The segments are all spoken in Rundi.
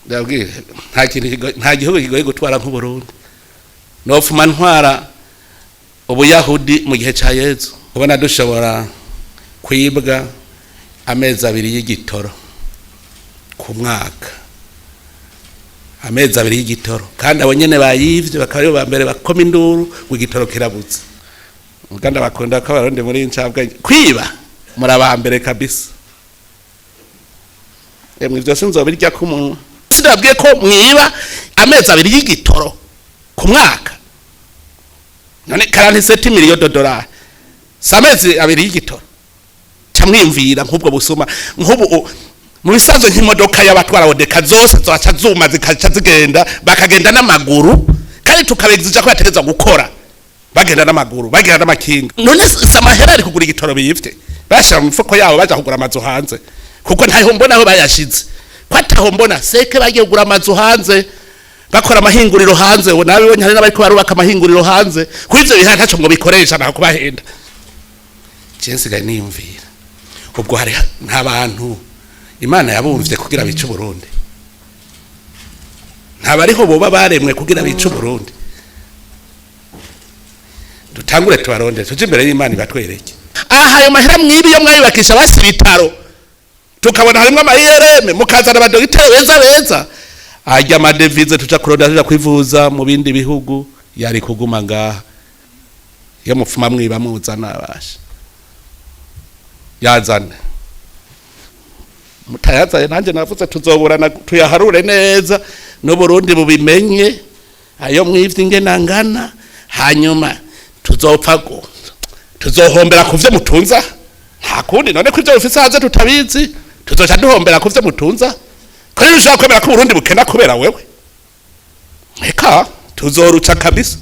ndabwiye nta gihugu kigoye gutwara nkuburundi nofuma ntwara ubuyahudi mu gihe ca Yezu ubona dushobora kwibwa amezi 2 y'igitoro ku mwaka amezi 2 y'igitoro kandi abo nyene bayivye bakaba ba mbere bakoma induru w'igitoro kirabutse uganda bakunda ko abarundi muri ncabwa kwiba muri abambere kabisa emwe byose nzobirya ku munwa sidabwiye ko mwiba amezi 2 y'igitoro ku mwaka none 47 miliyoni $, samezi 2 y'igitoro camwimvira nk'ubwo busuma nk'ubu mu bisanzwe nk'imodoka y'abatwara odeka zose zaca zuma zikaca zigenda bakagenda n'amaguru kandi tukabegizija ko yategeza gukora bagenda n'amaguru bagenda n'amakinga none samahera ari kugura igitoro biyifite bashira mu mfuko yabo baja kugura amazu hanze kuko ntaho mbona aho bayashize kwataho mbona seke bagiye kugura amazu hanze bakora amahinguriro hanze nawe wonye hari n'abariko barubaka amahinguriro hanze kuri ivyo biha ntaco ngo bikoresha naho kubahenda censigaye niyumvira ubwo hari ntabantu Imana yabumvye kugira bice Burundi ntabariho boba baremwe kugira bice Burundi dutangure tubaronde tuje imbere y'Imana ibatwereke aha ayo mahera mwibi yo mwayubakisha basi bitaro tukabona harimo amayereme mukazana abadogiteri beza ajya amadevize tuca kuronda kwivuza mu bindi bihugu yari kuguma ngaha yo mufuma mwiba muzana abasha yazana mutayaza nanje navuze tuzoburana tuyaharure neza no Burundi bubimenye ayo mwivye ingenangana hanyuma tuzopfa tuzohombera kuvye mutunza nta kundi none ko ivyo bifise hanze tutabizi tuzoca duhombera kuvye mutunza kandi ushaka kwemera ko Burundi bukena kubera wewe eka tuzoruca kabisa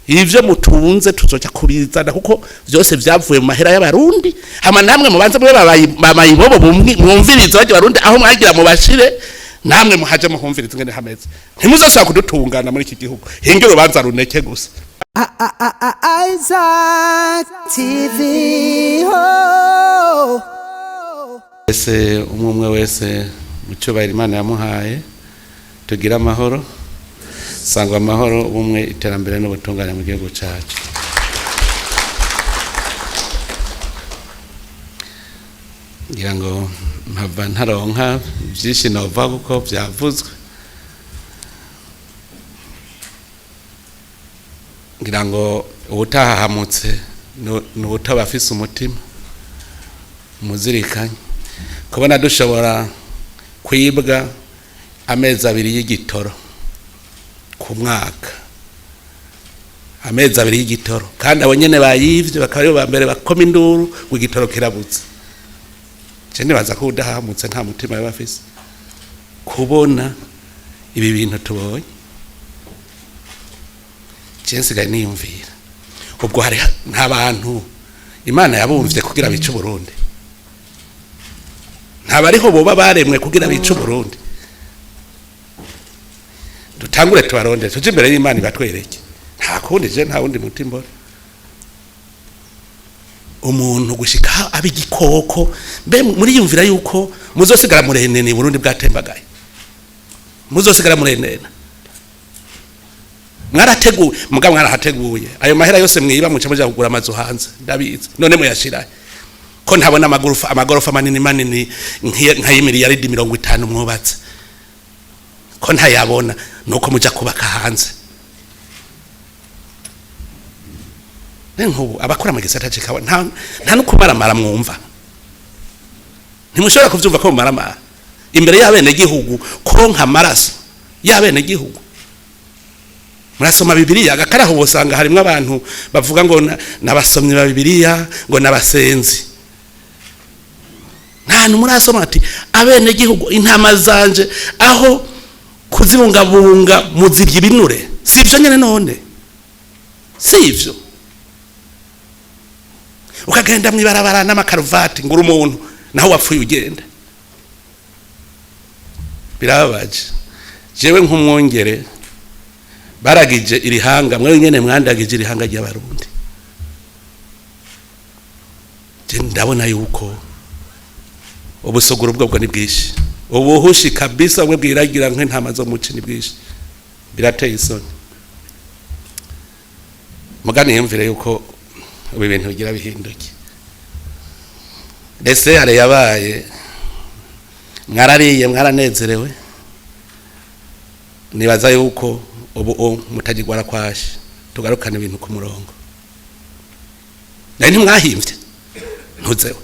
ivyo mutunze tuzoca kubizana kuko vyose vyavuye mu mahera y'abarundi hama namwe mubanze mwe bamayibobo mwumviriza baje barundi aho mwagira mu bashire namwe muhaje muhumviriza ngene hameze ntimuzosaba kudutungana muri iki gihugu hinge urubanza runeke gusa Isaac TV ho ese umwe wese mucyubahira Imana yamuhaye tugira amahoro sangwa amahoro umwe iterambere n'ubutungane mu gihugu cyacu ngira ngo mpava ntaronka byinshi nova kuko byavuzwe ngira ngo ubutahahamutse n'ubutabafise umutima muzirikanye kubona dushobora kwibwa amezi 2 y'igitoro ku mwaka amezi 2 y'igitoro kandi abo nyene bayivye bakaba ba mbere bakoma induru w'igitoro kirabutse cyane baza ko udahamutse nta mutima y'abafise kubona ibi bintu tubonye censigaye niyumvira ubwo hari ntabantu Imana yabumvye kugira bice Burundi ntabariho boba baremwe kugira bice Burundi dutangure tubaronde tuje imbere y'Imana ibatwereke nta kundi je nta wundi mutima umuntu gushika abigikoko mbe muri yumvira yuko muzosigara murenene Burundi bwatembagaye muzosigara murenene mwarateguye muga mwarahateguye ayo mahera yose mwiba muce muja kugura amazu hanze ndabizi none muyashira ko ntabona amagorofa manini nk'ay'imiliyaridi 50 mwubatse ko ntayabona nuko muja kubaka hanze nkubu abakora mu gisata cikawa nta nukumaramara mwumva ntimushobora kuvyumva ko mumaramara imbere y'abene gihugu ko nkamaraso y'abene gihugu murasoma Bibiliya agakaraho bosanga harimo abantu bavuga ngo nabasomye ba Bibiliya ngo nabasenzi nta numurasoma ati abene gihugu intama zanje aho kuzibungabunga muzirya ibinure sivyo nyene none sivyo ukagenda mwibarabara n'amakaruvati ngura umuntu naho wapfuye ugenda birababaje jewe nk'umwongere baragije irihanga mwe nyene mwandagije irihanga ry'abarundi je ndabona yuko ubusogoro bwo ni bwishi ubuhushi kabisa we bwiragira nk'intama zo mu cini bwishi birateye isoni mugani yumvire yuko ubu ibintu bigira bihinduke ese yare yabaye mwarariye mwaranezerewe nibaza yuko ubu mutagirwara kwashe tugarukana ibintu ku murongo nari mwahimvye ntuzewe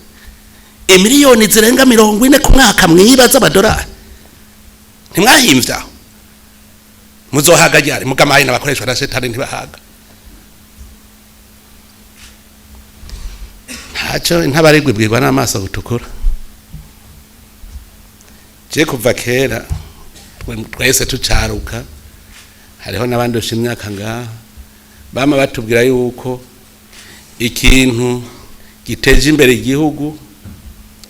imiliyoni zirenga 40 ku mwaka mwibaza amadolari ntimwahimvye aho muzohaga ryari mugamaye n'abakoreshwa na shetani ntibahaga haco intabarigwe bwirwa n'amaso gutukura je kuva kera twese tucaruka hariho n'abandi ushimyaka ngaha bama batubwira yuko ikintu giteje imbere igihugu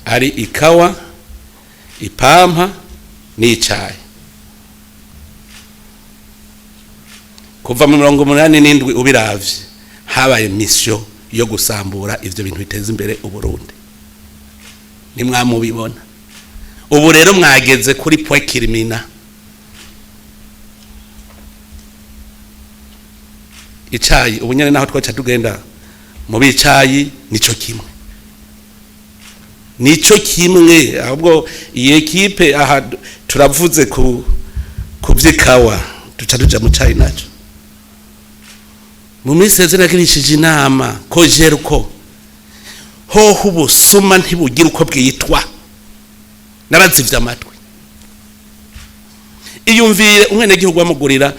ari ikawa ipampa n'icayi kuva mu 87 ubiravye habaye mission yo gusambura ivyo bintu biteza imbere uburundi nimwamubibona ubu rero mwageze kuri point kirimina icayi ubu nyene naho twaca tugenda mu bicayi nico kimwe ahubwo iyi equipe aha turavuze ku vyikawa tuca tuja mu cayi naco mu miseze nagirishije inama ko jeruko ho ubusuma ntibugira uko bwitwa nabazivye amatwi iyumvire umwene gihugu wamugurira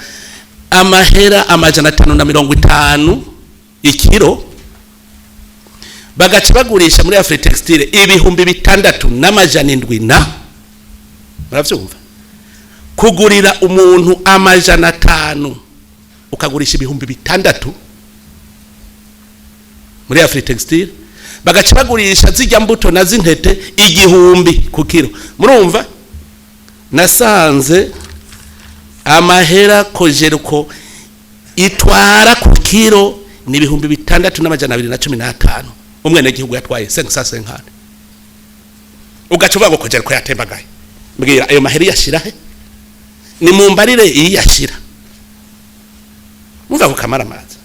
amahera 550 ikiro bagaca bagurisha muri Afri Textile ibihumbi 6,700 muravyumva kugurira umuntu 500 ukagurisha ibihumbi 6 muri Afri Textile bagaca bagurisha zijya mbuto na zintete 1,000 ku kiro murumva nasanze amahera kojeruko itwara ku kiro ni ibihumbi 6,215 umwene gihugu yatwaye 550 ugacuba ngo kojeruko yatembagaye mbwira ayo mahera yashira he ni mumbarire iyi yashira muva kukamara amazi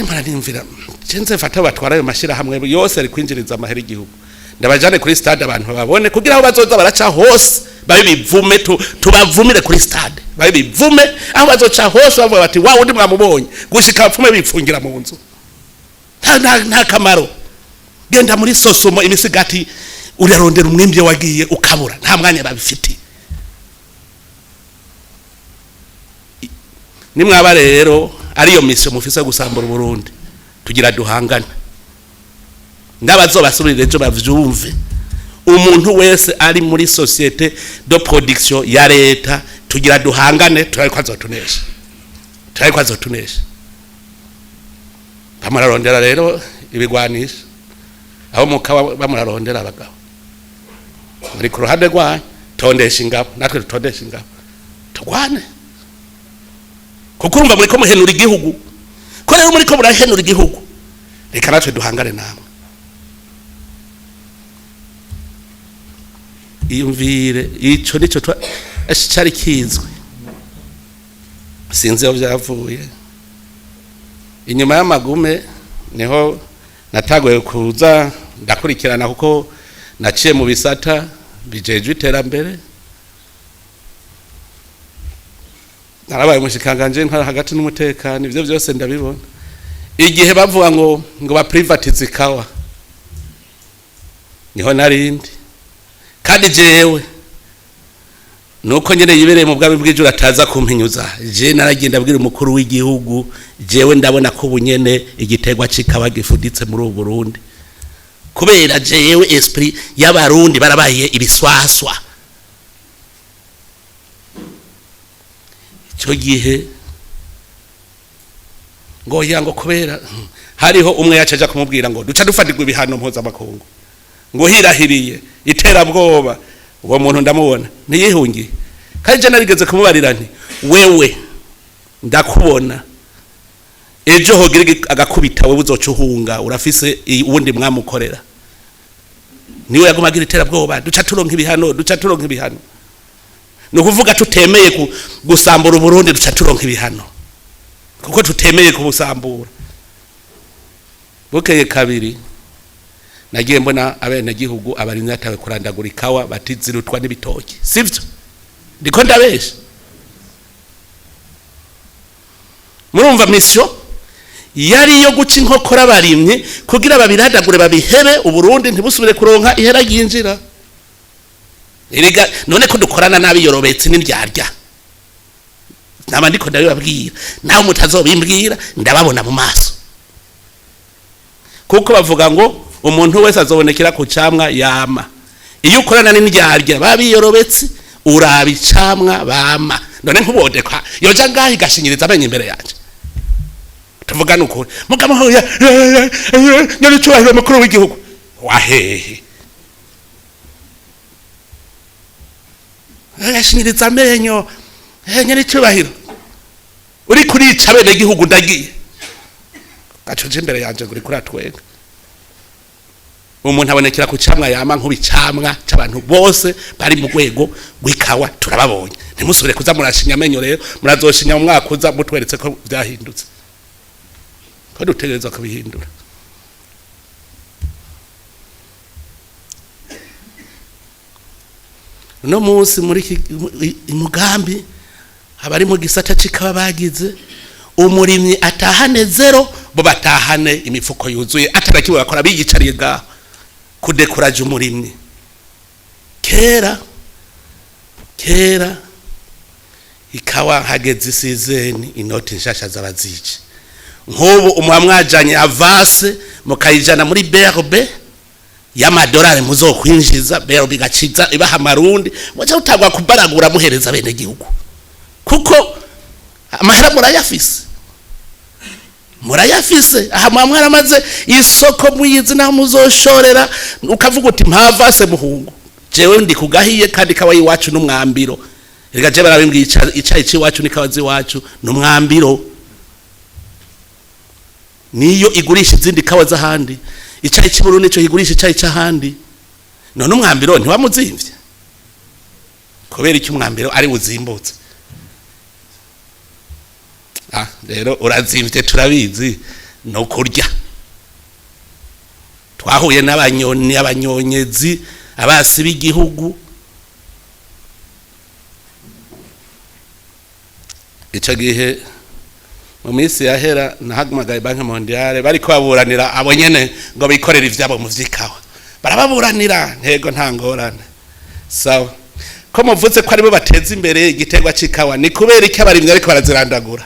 mpora nimvira cenze fata batwara ayo mashira hamwe yose ari kwinjiriza amahera igihugu ndabajane kuri stade abantu babone kugira aho bazoza baraca hose babivume tubavumire kuri stade babivume aho bazoca hose bavuga bati wawe ndi mwamubonye gushika bapfume bipfungira mu nzu nta kamaro genda muri sosomo imisigati urarondera umwimvye wagiye ukabura nta mwanya babifiti nimwaba rero ariyo mission mufise gusambura Burundi tugira duhangana ndabazobasubirire ejo bavyumve umuntu wese ari muri societe de production ya leta tugira duhangane turayikwazotunesha bamurarondera rero ibigwanisha aho mukawa bamurarondera abagabo muri ku ruhande rwa tondesha ingabo natwe tutondesha ingabo tugwane kuko urumva muri ko muhenura igihugu ko rero muri ko murahenura igihugu reka natwe duhangane namwe iyumvire ico nico cyari kizwe sinzi aho byavuye inyuma y'amagume niho natagoye kuza ndakurikirana kuko naciye mu bisata bijejwe iterambere narabaye mushikanganje ntara hagati n'umutekano ivyo byose ndabibona igihe bavuga ngo ba privatize ikawa niho narindi kandi jewe nuko nyene yibereye mu bwami bw'ijuru ataza kumpinyuza je naragenda bwira umukuru w'igihugu jewe ndabona ko bunyene igitegwa cikawa gifuditse muri ubu Burundi kubera jewe esprit y'abarundi barabaye ibiswaswa cyo gihe ngo yango kubera hariho umwe yacaja kumubwira ngo duca dufatirwa ibihano mpuzamakungu ngo hirahiriye iterabwoba uwo muntu ndamubona ntiyihungiye kandi je narigeze kumubarira nti wewe ndakubona ejo hogira agakubita wewe uzocuhunga urafise uwundi mwamukorera niwe yagumagira iterabwoba duca turonka ibihano no kuvuga tutemeye gusambura Burundi duca turonka ibihano kuko tutemeye kubusambura. Bukeye kabiri nagiye mbona abenegihugu abarimyi atawe kurandagura ikawa batizirutwa n'ibitoki, sivyo? Ndiko ndabesha. Murumva mission yari yo guca inkokora abarimyi kugira babiradagure babihebe Uburundi ntibusubire kuronka ihera yinjira. Erega none ko dukorana nabi yorobetse n'indyarya. Naba ndiko ndabibabwira naho mutazobimbwira ndababona mu maso. Kuko bavuga ngo umuntu wese azobonekera ku camwa yama. Iyo ukorana n'indyarya babiyorobetse urabicamwa bama. None nkubodekwa yoja ngahi gashinyiriza amenye imbere yaje. Tuvugana ukuri mugabo hoya nyari cyubahiro makuru w'igihugu wahehe gashinyiriza amenyo nyari cyubahiro uri kurica bene gihugu ndagiye gacoje imbere yanje guri kuri atwenga. Umuntu abonekera ku camwa yama nk'ubicamwa cy'abantu bose bari mu rwego rw'ikawa turababonye. Ntimusubire kuza murashinya amenyo rero murazoshinya mu mwaka uza mutweretse ko byahindutse ko dutegerezwa kubihindura. No munsi muri imugambi abari mu gisata c'ikawa bagize umurimyi atahane zero bo batahane imifuko yuzuye atarakiwe bakora bigicariye ga kudekuraje umurimyi. Kera ikawa hageze isizeni inoti nshasha z'abazije nk'ubu umwamwajanye avase mukayijana muri berbe y'amadolari muzokwinjiza berbe gaciza ibaha amarundi muca utagwa kubaragura muhereza bene gihugu kuko amahera murayafise aha mwamwaramaze isoko muyizi naho muzoshorera ukavuga uti mpavase muhungu jewe ndi kugahiye kandi kawa yiwacu n'umwambiro. Erega je barabimbwiye icayi ciwacu n'ikawazi wacu n'umwambiro niyo igurisha izindi kawa z'ahandi. Icayi cy'Uburundi cyo igurisha icayi cy'ahandi none umwambiro ntiwamuzimvye kubera iki umwambiro ari uzimbutse. Rero urazimvye turabizi no kurya. Twahuye abanyonyezi abasi b'igihugu ico gihe mu minsi yahera nahagumagaye Banki Mondiale bariko baburanira abo nyene ngo bikorera ivyabo mu vyikawa barababuranira ntego nta ngorane sawa ko muvuze ko aribo bateza imbere igiterwa c'ikawa ni kubera iki abarimyi ariko barazirandagura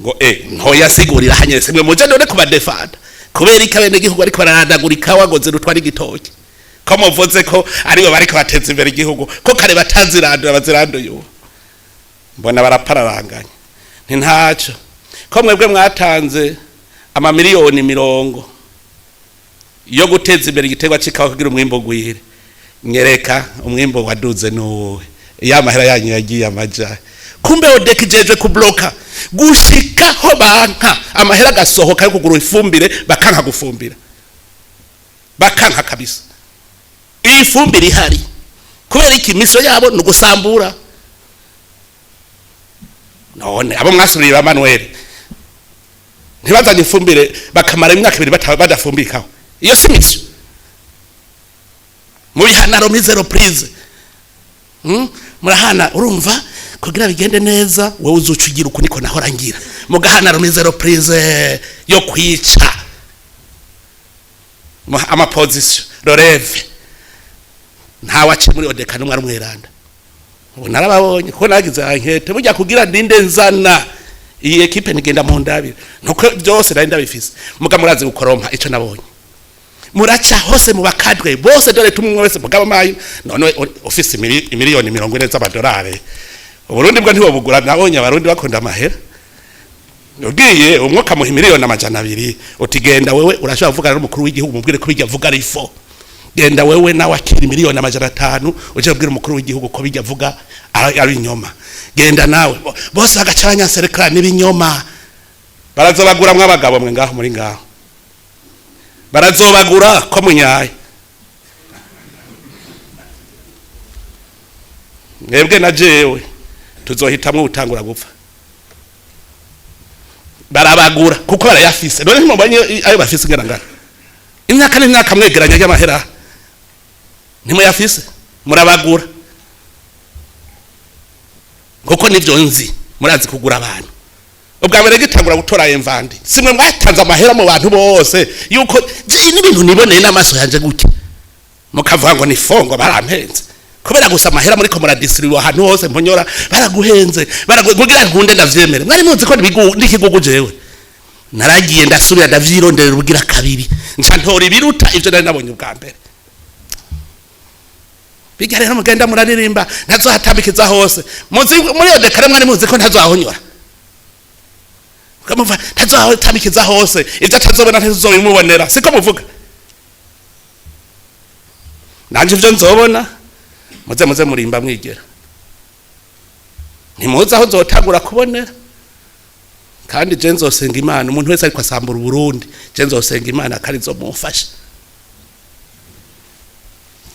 ngo ntoya sigurira hanyese mwe muje none kubadefanda kubera iki abene gihugu ariko bararandagura ikawa ngo zirutwa n'igitoki ko muvuze ko aribo bariko bateza imbere igihugu ko kare batazirandura baziranduye mbona barapararanganya ntaco ko mwebwe mwatanze amamiliyoni 50 yo guteza imbere igiterwa c'ikawa kugira umwimbo gwire. Nyereka umwimbo waduze no yamahera yanyu yagiye amaja kumbe odekijeje kubloka gushikaho banka amahera gasohoka yo kugura ifumbire bakanka gufumbira bakanka kabisa. Ifumbire ihari kubera iki miso yabo nugusambura. None abo mwasuriye ba Manuel ntibazanye ifumbire bakamara imyaka 2 badafumbikaho iyo si miso muri hanaro mizero prise murahana urumva kugira bigende neza wowe uzucugira uko niko nahora ngira mugahanaro mizero prise yo kwica ama position Loreve nta wace muri odeka n'umwe arumweranda ubu narababonye ko nagize ankete burya kugira ndinde nzana iyi equipe nigenda mu ndabira nuko byose nari ndabifise muga murazi gukorompa ico nabonye muraca hose mu bakadwe bose dore tumwe wese mugaba mayi none office miliyoni 40 z'amadolari Uburundi bwo ntiwo bugura nabonye abarundi bakunda amahera ugiye umwuka mu miliyoni 200 utigenda wewe urashobora kuvugana n'umukuru w'igihugu mubwire ko bijya vuga rifo genda wewe nawe akiri miliyoni 500 uje kubwira umukuru w'igihugu ko bijya vuga ari inyoma genda nawe bose bagacanya serikali n'ibinyoma barazobagura mw'abagabo mwe ngaho muri ngaho barazobagura ko munyaye mwebwe na jewe tuzohitamwe utangura gupfa barabagura kuko barayafise none ntimubanye ayo bafise ngana imyaka n'imyaka mwegeranya y'amahera ntimuyafise murabagura kuko nivyo nzi murazi kugura abantu ubwa mbere gitangura gutora emvandi simwe mwatanze amahera mu bantu bose yuko n'ibintu niboneye n'amaso yanje gutya mukavuga ngo ni fongo barampenze kubera gusa amahera muri ko muradistribuwa ahantu hose mponyora baraguhenze kugira nkunde ndavyemere mwari muzi ko ndikigugu jewe naragiye ndasubira ndavyirondera ubugira kabiri nca ntora ibiruta ivyo nari nabonye ubwa mbere biga rero mugenda muraririmba ntazohatambikiza hose muzi muri yo dekare mwari muzi ko ntazahonyora ukamuva ntazohatambikiza hose ivyo atazobona ntazobimubonera siko muvuga nanje ivyo nzobona muze murimba mwigera ntimuzi aho nzotangura kubonera kandi je nzosenga Imana umuntu wese ariko asambura Burundi je nzosenga Imana kandi nzomufasha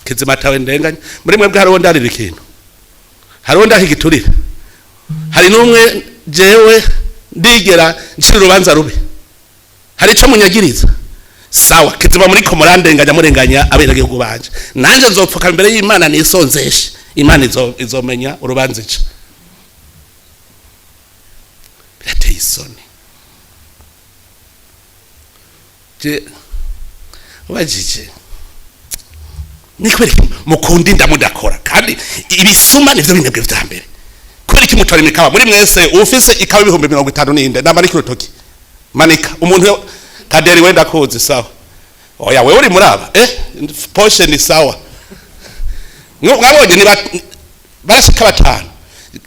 kizima tawe ndenganya muri mwebwe hariho ndarira ikintu hariho ndahigiturira hari numwe jewe ndigera nshira urubanza rubi hari ico munyagiriza sawa kizima muri ko murandenganya abenegihugu banje nanje nzopfuka imbere y'Imana nisonzeshe Imana izomenya urubanza ica birateye isoni je wajije nikweri mukundi ndamudakora kandi ibisuma nivyo binebwe vya mbere kubera iki mutora imikawa muri mwese ufise ikawa 50 ndamara ikirutoki manika umuntu kaderi wenda kozi sawa oya wewe uri muraba poshe ni sawa mwabonye ni barashika batanu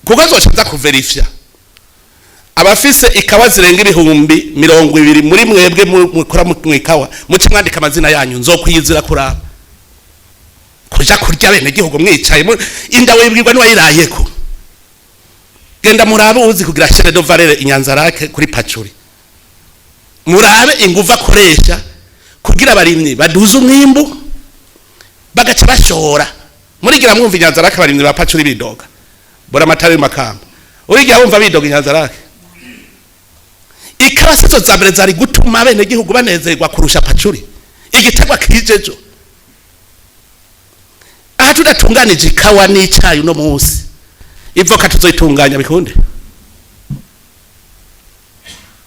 kuko zoshaka kuverifya abafise ikawa zirenga 200 muri mwebwe mukora mu ikawa muci mwandika amazina yanyu nzokwiyizira kuraba kuja kurya bene gihugu mwicaye inda wibwirwa n'uwayirayeko genda murabe uzi kugira chaine de valeur inyanzarake kuri Pachuri murabe inguva koresha kugira barimye baduza umwimbu bagaca bashora murigira mwumva inyanzarake barimye ba Pachuri bidoga bora matari makamba urigira wumva bidoga inyanzarake ikawa sizo zambere zari gutuma bene gihugu banezerwa kurusha Pachuri igitegwa kijejo aha tudatunganije ikawa n'icayi uno munsi ivoka tuzoitunganya bikunde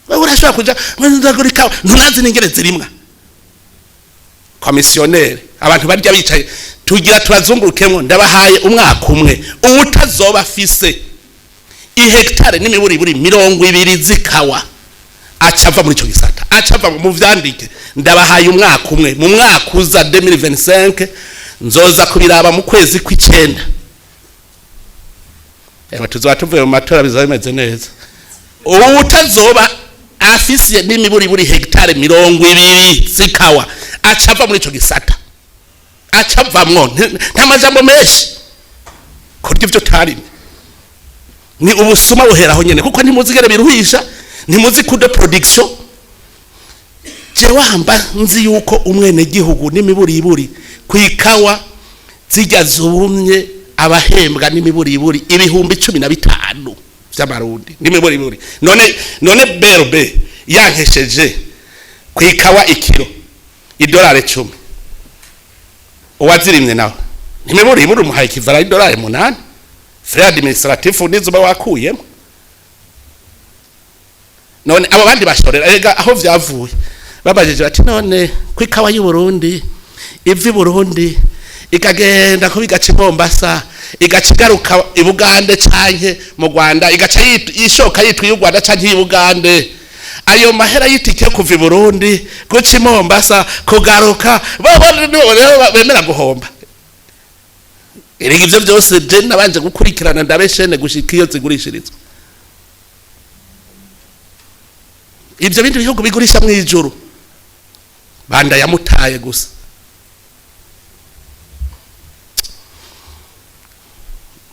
wewe urashobora kuja mwenzagura ikawa ntunazi n'ingere zirimwa komisionere abantu barya bicaye tugira turazungurukemwo ndabahaye umwaka umwe ubutazoba afise ihectare n'imiburi 20 zikawa acava muri ico gisata acava mu vyandike ndabahaye umwaka umwe mu mwaka uza 2025 nzoza kubiraba mu kwezi kw'icenda tuzoba tuvuye mu matora bizabimeze neza ubutazoba afise n'imiburi hectare 20 zikawa acava muri ico gisata acavamwo nta majambo menshi kurya ivyo tarime ni ubusuma buheraho nyene kuko ntimuzigere biruhisha ntimuzi kude production je wamba nzi yuko umwene gihugu n'imiburi kwikawa zijya zumye abahembwa n'imiburi 15,000 vy'amarundi n'imiburi none berbe yankesheje kwikawa ikiro $10 uwazirimye nawe n'imiburi umuhaye kivara $8 frais administratif nizuba wakuyemo none abo bandi bashorera ega aho vyavuye babajeje bati none kwikawa y'u Burundi ivi Burundi ikagenda kubigaca Mombasa igacigaruka ibugande canke mu Rwanda igaca yishoka yitwa y'u Rwanda canke y'Ubugande ayo mahera yitike kuva Burundi guca Mombasa kugaruka bo bemera guhomba ivyo byose je nabanje gukurikirana ndabeshene gushika iyo zigurishirizwa ivyo bindi bihugu bigurisha mu ijuru banda yamutaye gusa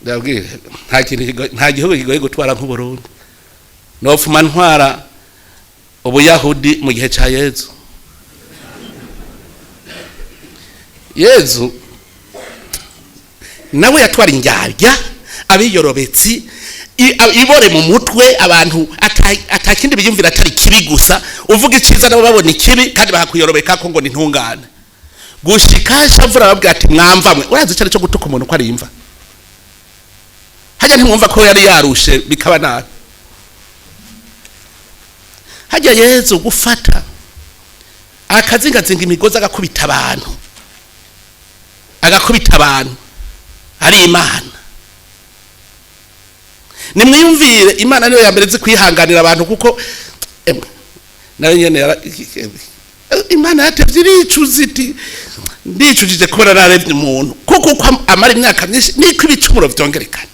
ndabwire nta gihugu kigoye gutwara nk'Uburundi nofuma ntwara ubuyahudi mu gihe ca Yezu nawe yatwara indyarya abiyorobetsi ibore mu mutwe abantu atakindi biyumvira atari kibi gusa uvuga iciza nabo babona ikibi kandi bakakuyorobeka ko ngo ni ntungane gushika shavura babwira ati mwamvamwe urazi cyane cyo gutuka umuntu ko ari imva hajya ntimwumva ko yari yarushe bikaba nabi hajya Yezu gufata akazingazinga imigozi agakubita abantu ari Imana nimwiyumvire Imana niyo yambere zi kwihanganira abantu kuko nayo nyene Imana yatevye iricuzi ndicujije kubona narevye umuntu kuko amara imyaka myinshi niko ibicumuro vyongerekana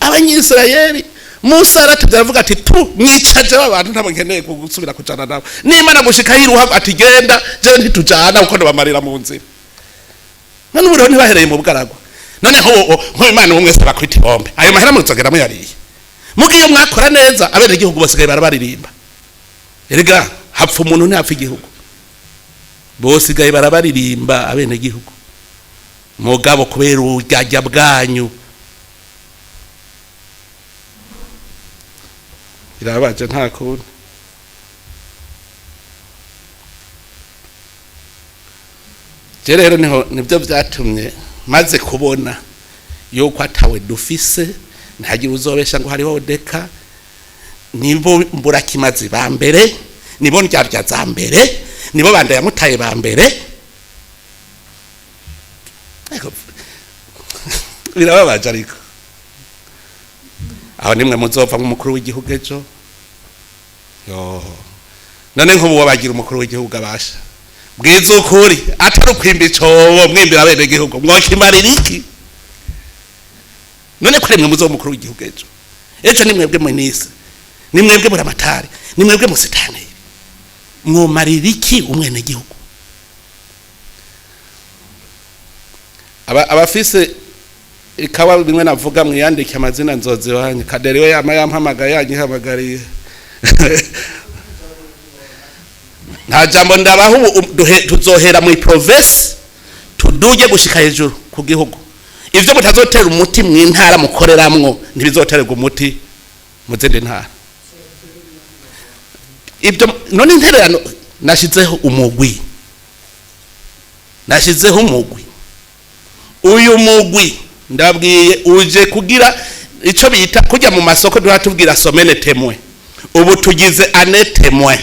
Abanyisirayeli Musa aratevye aravuga ati tu mwicaje abantu ntabwo nkeneye gusubira kujana nabo n'Imana gushika yiruha ati genda je ntitujana uko bamarira mu nzira none ubu ntibahereye mu bwaragwa none ho Imana umwe se bakwita bombe ayo mahera muzogera mu yariye mugiye mwakora neza abene igihugu basigaye barabaririmba erega hapfa umuntu ntapfa igihugu bosigaye barabaririmba abene igihugu mugabo kubera urujya bwanyu irabaje nta kundi je rero nibyo byatumye maze kubona yuko atawe dufise ntagira uzobesha ngo hariho deka nibo mburakimazi ba mbere nibo ndyarya za mbere nibo banda yamutaye ba mbere birababaje ariko aho nimwe muzova nk'umukuru w'igihugu ejo none nk'ubu wabagira umukuru w'igihugu abasha bwiza ukuri atari ukwimba icobo mwimbira abene igihugu mwokimarira iki none ko rimwe muzo mukuru w'igihugu ejo nimwebwe munisi nimwebwe muri amatari nimwebwe musitani mwomarira iki umwene igihugu abafise ikawa bimwe navuga mwiyandike amazina nzozi wanye kaderi we yampamagaye yanyihamagariye nta jambo ndabaho tuzohera mu province tuduje gushika hejuru ku gihugu ivyo mutazotera umuti mw'intara mukoreramwo ntibizotererwa umuti muzende ntara ibyo none intererano nashizeho umugwi uyu mugwi ndabwiye uje kugira ico bita kujya mu masoko duhatubwira somene temwe ubu tugize anetemwe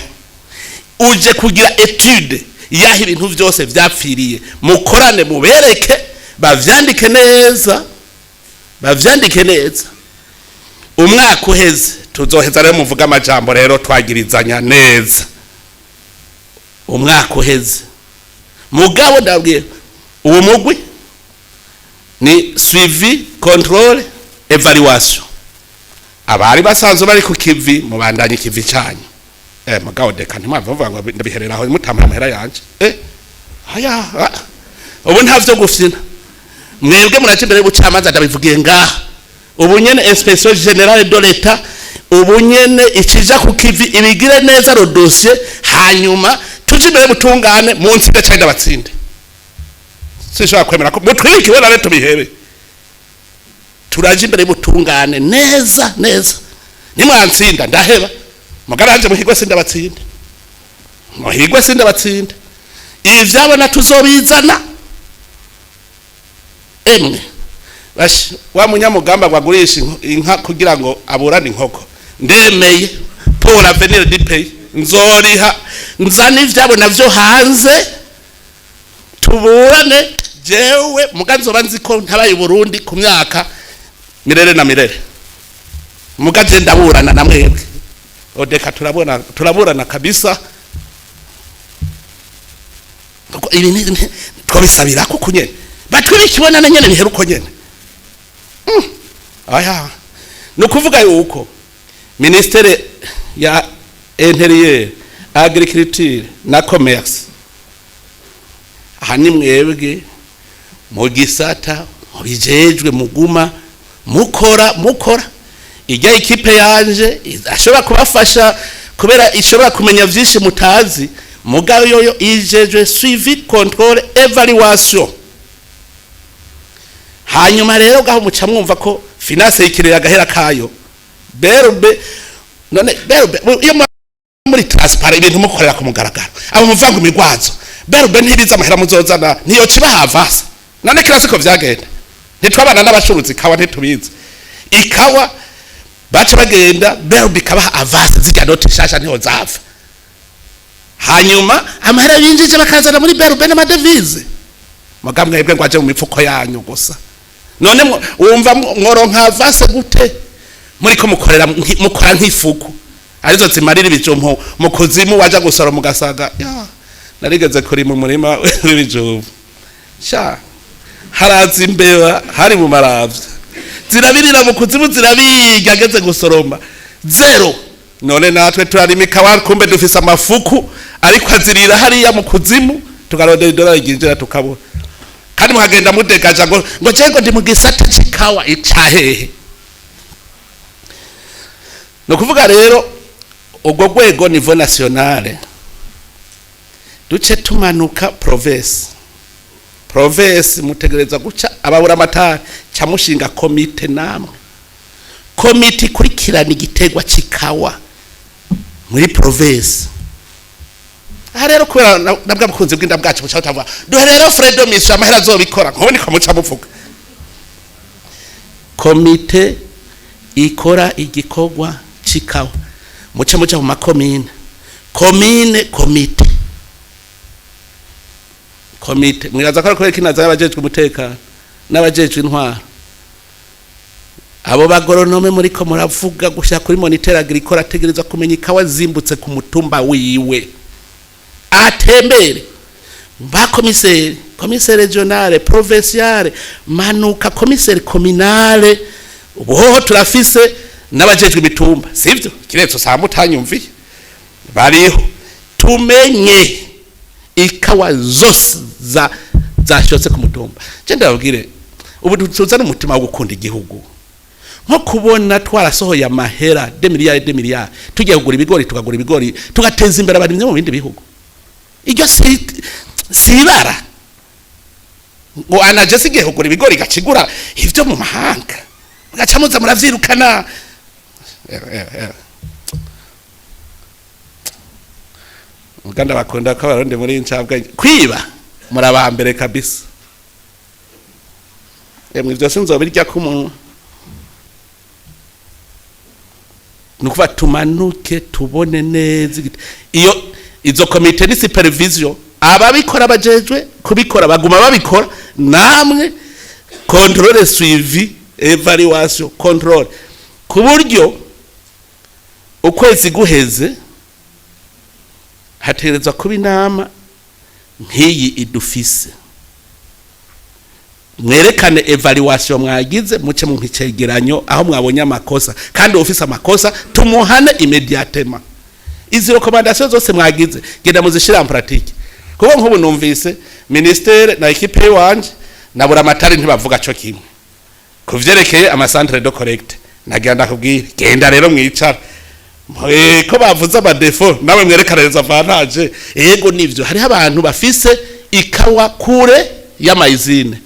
uje kugira etude yaho ibintu byose byapfiriye mukorane mubereke bavyandike neza umwaka uheze tuzoheza rero muvuga amajambo rero twagirizanya neza umwaka uheze mugabo ndabwiye uwo mugwi ni suivi control evaluation abari basanzwe bari ku kivi mubandanye kivi cyanyu mugabo deka ntimwavuga ngo ndabiherera aho mutampa amahera yanje haya ubu ntavyo gufyina mwebwe muraje imbere y'ubucamanza ndabivugiye ngaha ubu nyene inspection générale de l'État ubu nyene ikija ku kivi ibigire neza ro dossier hanyuma tuje imbere y'ubutungane mu nsinde cyangwa abatsinde sishobora kwemera ko mutwike we nare tubihebe turaje imbere y'ubutungane neza nimwantsinda ndaheba mugaranje muhigwe sindabatsinda ivyabona tuzobizana emwe bashi wa munyamugamba gwagurisha inka kugira ngo aburane inkoko ndemeye pour avenir du pays nzoriha nzana ivyabo navyo hanze tuburane jewe muganzo banzi ko ntabaye Burundi ku myaka mirere na mirere mugaje ndaburana na mwebwe odeka turaburana kabisa ibi twabisabira ko kunyene batwibikibona na nyene biheruko nyene aya no kuvuga yuko ministere ya intérieur agriculture na commerce hani mwebwe mu gisata bijejwe muguma mukora ijya ikipe yanje ashobora kubafasha kubera ishobora kumenya vyinshi mutazi mugayo yoyo ijejwe suivi control evaluation hanyuma rero gaho muca mwumva ko finance yikirira gahera kayo berbe none berbe iyo muri transparent ibintu mukorera ku mugaragaro abo muvanga imigwazo berbe ntibiza amahera muzozana niyo kibahava none kirasiko vyagenda ntitwabana n'abashuruzi kawa ntitubizi ikawa baca bagenda berbe kabaha avance zijya note shasha ntiho zava hanyuma amahera yinjije bakazana muri berbe n'amadevize magamwe yebwe ngwaje mu mifuko yanyu gusa none wumva mworonka avance gute muri ko mukora nk'ifuku arizo zimarira ibijumpo mu kuzimu waja gusora mugasaga ya narigeze kuri mu murima w'ibijumpo sha harazi imbeba hari mu maravya zirabirira mu kuzimu zirabiga ageze gusoroma zero none natwe turarimika wa kumbe dufise amafuku ariko azirira hariya mu kuzimu tukarondera idolari ginjira tukabura kandi muhagenda mudegaja ngo cengo ndi mu gisata cikawa icahehe no kuvuga rero ubwo rwego niveau nationale duce tumanuka province mutegereza guca ababura amatari ca mushinga komite namwe komite kurikirana igitegwa cikawa muri province aha rero kubera nabwa bukunzi bw'inda bwacu buca butavuga duhe rero Fredo Misha amahera azobikora nko niko muca muvuga komite ikora igikorwa cikawa muca mu makomine komite mwibaza ko ariko kinaza y'abajejwe umutekano n'abajejwe intwaro abo bagoronome muri ko muravuga gushaka kuri moniteur agricole ategereza kumenya ikawa zimbutse ku mutumba wiwe atembere ba commissaire regionale provinciale manuka commissaire communale ubuho turafise n'abajejwe imitumba sivyo kiretso samutanyumviye bariho tumenye ikawa zose zashotse ku mutumba je ndababwire ubu tuzana umutima wo gukunda igihugu nko kubona twarasohoye amahera 2 miliyari tugiye kugura ibigori tukagura ibigori tugateza imbere abarimye mu bindi bihugu iryo sibara ngo anaje sigiye kugura ibigori gacigura ivyo mu mahanga gacamuza muravyirukana Uganda bakunda ko abarundi muri ncabwa kwiba murabambere kabisa emwe ivyo sinzobirya ku muntu nukuva tumanuke tubone neza iyo izo komite ni supervision ababikora bajejwe kubikora baguma babikora namwe controle suivi evaluation control ku buryo ukwezi guheze hategerezwa kuba inama nk'iyi idufise mwerekane evaluation mwagize muce mu nkicegeranyo aho mwabonye amakosa kandi office amakosa tumuhane immédiatement izi recommandation zose mwagize genda muzishira en pratique kuko nk'ubu numvise ministère na equipe wanje nabura amatari ntibavuga cyo kimwe kuvyerekeye ama centre de collecte nagenda kubwira genda rero mwicara ko bavuze ama défaut nawe mwerekaneza Partage yego nivyo hari abantu bafise ikawa kure y'amayizine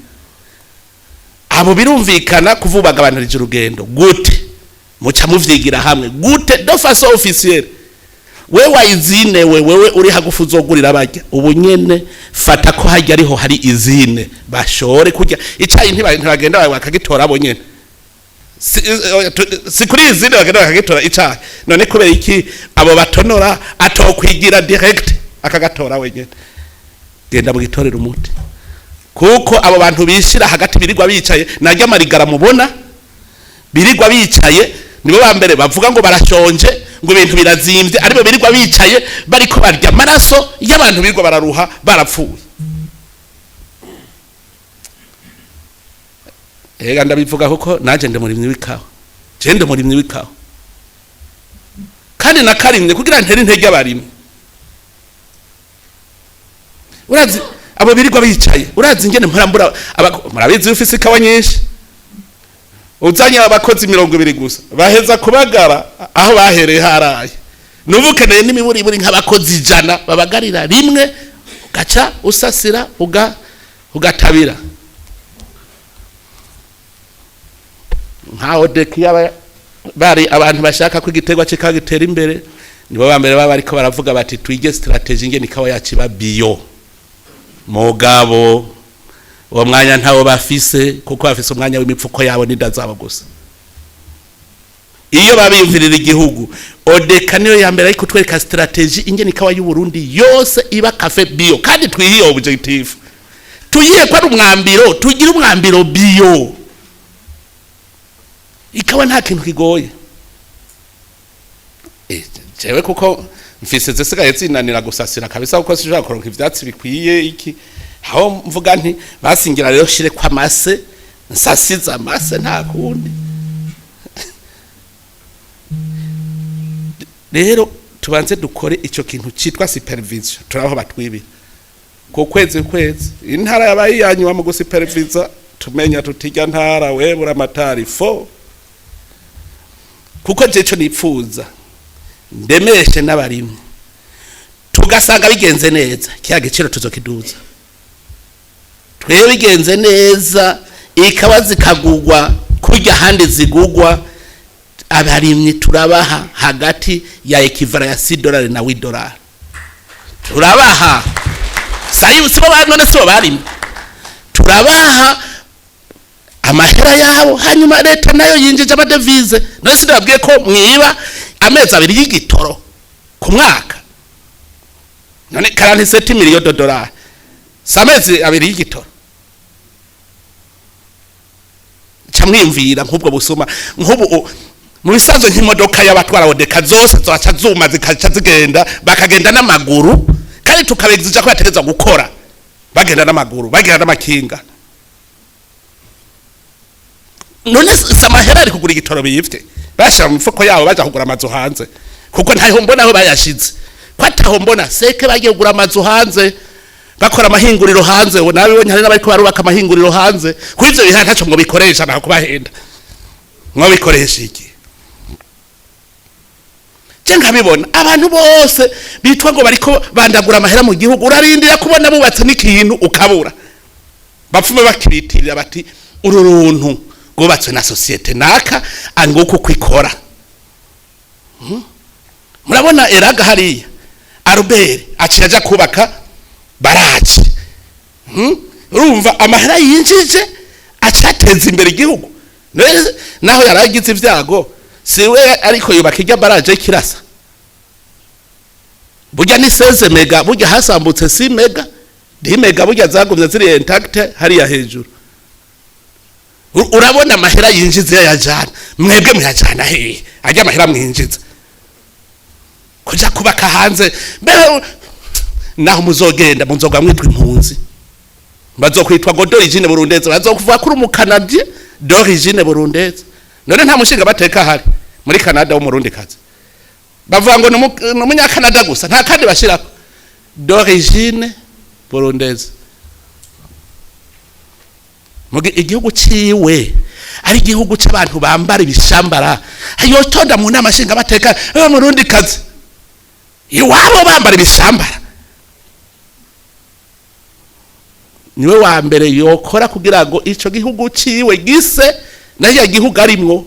abo birumvikana kuvubagabanirije urugendo gute muca muvyigira hamwe gute de façon officielle wewe izine wewe uri hagufu uzogurira bajya ubu nyene fata ko hajya ariho hari izine bashore kujya icayi ntibagenda bawe bakagitora abo nyene si kuri izine bagenda bakagitora icayi none kubera iki abo batonora atokwigira direct akagatora wenyene genda mugitorera umuti kuko abo bantu bishira hagati birirwa bicaye najya amarigara mubona birirwa bicaye nibo bambere bavuga ngo barashonje ngo ibintu birazimvye aribo birirwa bicaye bariko barya maraso y'abantu birirwa bararuha barapfuye ega ndabivuga kuko naje ndemurimye wikaho je murimye wikaho kandi nakarimye kugira nteri ntege abarimye urazi abo birirwa bicaye urazi ngene mparambura murabizi ufise ikawa nyinshi uzanye abakozi 200 gusa baheza kubagara aho bahereye haraye nubukeneye n'imiburi buri nk'abakozi 100 babagarira rimwe gaca usasira ugatabira nka odeki bari abantu bashaka ko igiterwa kikagitera imbere nibo bambere baba ariko baravuga bati twige strategy nge nikawa yaciba bio mugabo uwo mwanya ntawo bafise kuko bafise umwanya w'imipfuko yabo nidazabo gusa iyo babimvirira igihugu odeka niyo yambere ariko twereka strategy inge nikawa y'Uburundi yose iba cafe bio kandi twihiye objective tuyiye kwa umwambiro tugira umwambiro bio ikawa nta kintu kigoye jewe kuko mfise zesigaye zinanira gusasira kabisa kuko sishaka kuronka ivyatsi bikwiye iki aho mvuga nti basingira rero shire kwa mase nsasiza amase nta kundi rero tubanze dukore ico kintu citwa supervision turaho batwibi ko kwezi intara yabayanywa mu gusupervisa tumenya tutirya ntara webura amatari fo kuko jeco nipfuza ndemeshe n'abarimwe tugasanga bigenze neza kiya giciro tuzokiduza twebwe bigenze neza ikawa zikagugwa kurya handi zigugwa abarimwe turabaha hagati ya ekivara ya $6 na $8 turabaha sayi sibo none so barimwe turabaha amahera yabo hanyuma leta nayo yinjije amadevize none sindabwiye ko mwiba amezi 2 y'igitoro ku mwaka none 47 miliyoni $, samezi 2 y'igitoro camwimvira nk'ubwo busuma nk'ubu mu bisanzwe nk'imodoka y'abatwara odeka zose zaca zuma zikaca zigenda bakagenda n'amaguru kandi tukabegizija ko yategeza gukora bagenda n'amaguru bagenda n'amakinga none samahera ari kugura igitoro biyifte bashira mu mfuko yabo baje kugura amazu hanze kuko ntaho mbona aho bayashize kwataho mbona seke bagiye kugura amazu hanze bakora amahinguriro hanze nawe bonye hari n'abariko barubaka amahinguriro hanze kwivyo biha ntaco ngo bikoresha naho kubahenda ngo bikoresha iki cenga bibona abantu bose bitwa ngo bariko bandagura amahera mu gihugu urarindira kubona bubatse n'ikintu ukabura bapfume bakiritirira bati ururuntu gobatswe na societe naka anguko kwikora murabona eraga hariya Albert akiraja kubaka Partage urumva amahera yinjije acateza imbere igihugu naho yaragize ivyago siwe ariko yubaka irya Partage kirasa burya ni 16 mega burya hasambutse 6 mega 10 mega burya zagumye ziri intact hariya hejuru urabona amahera yinjize yajana mwebwe mwajana he ajya amahera mwinjize kuja kubaka hanze naho muzogenda munzoga mwitwa impunzi bazokwitwa ngo d'origine burundeze bazokuvuga kuri mu Canada d'origine burundeze none nta mushinga bateka hari muri Canada wo murundi kazi bavuga ngo no munya Canada gusa nta kandi bashira d'origine burundeze muge igihugu ciwe ari igihugu c'abantu bambara ibishambara ayo tonda mu namashinga bateka murundi kazi iwabo bambara ibishambara niwe wa mbere yokora kugira ngo ico gihugu ciwe gise nayo gihugu arimwo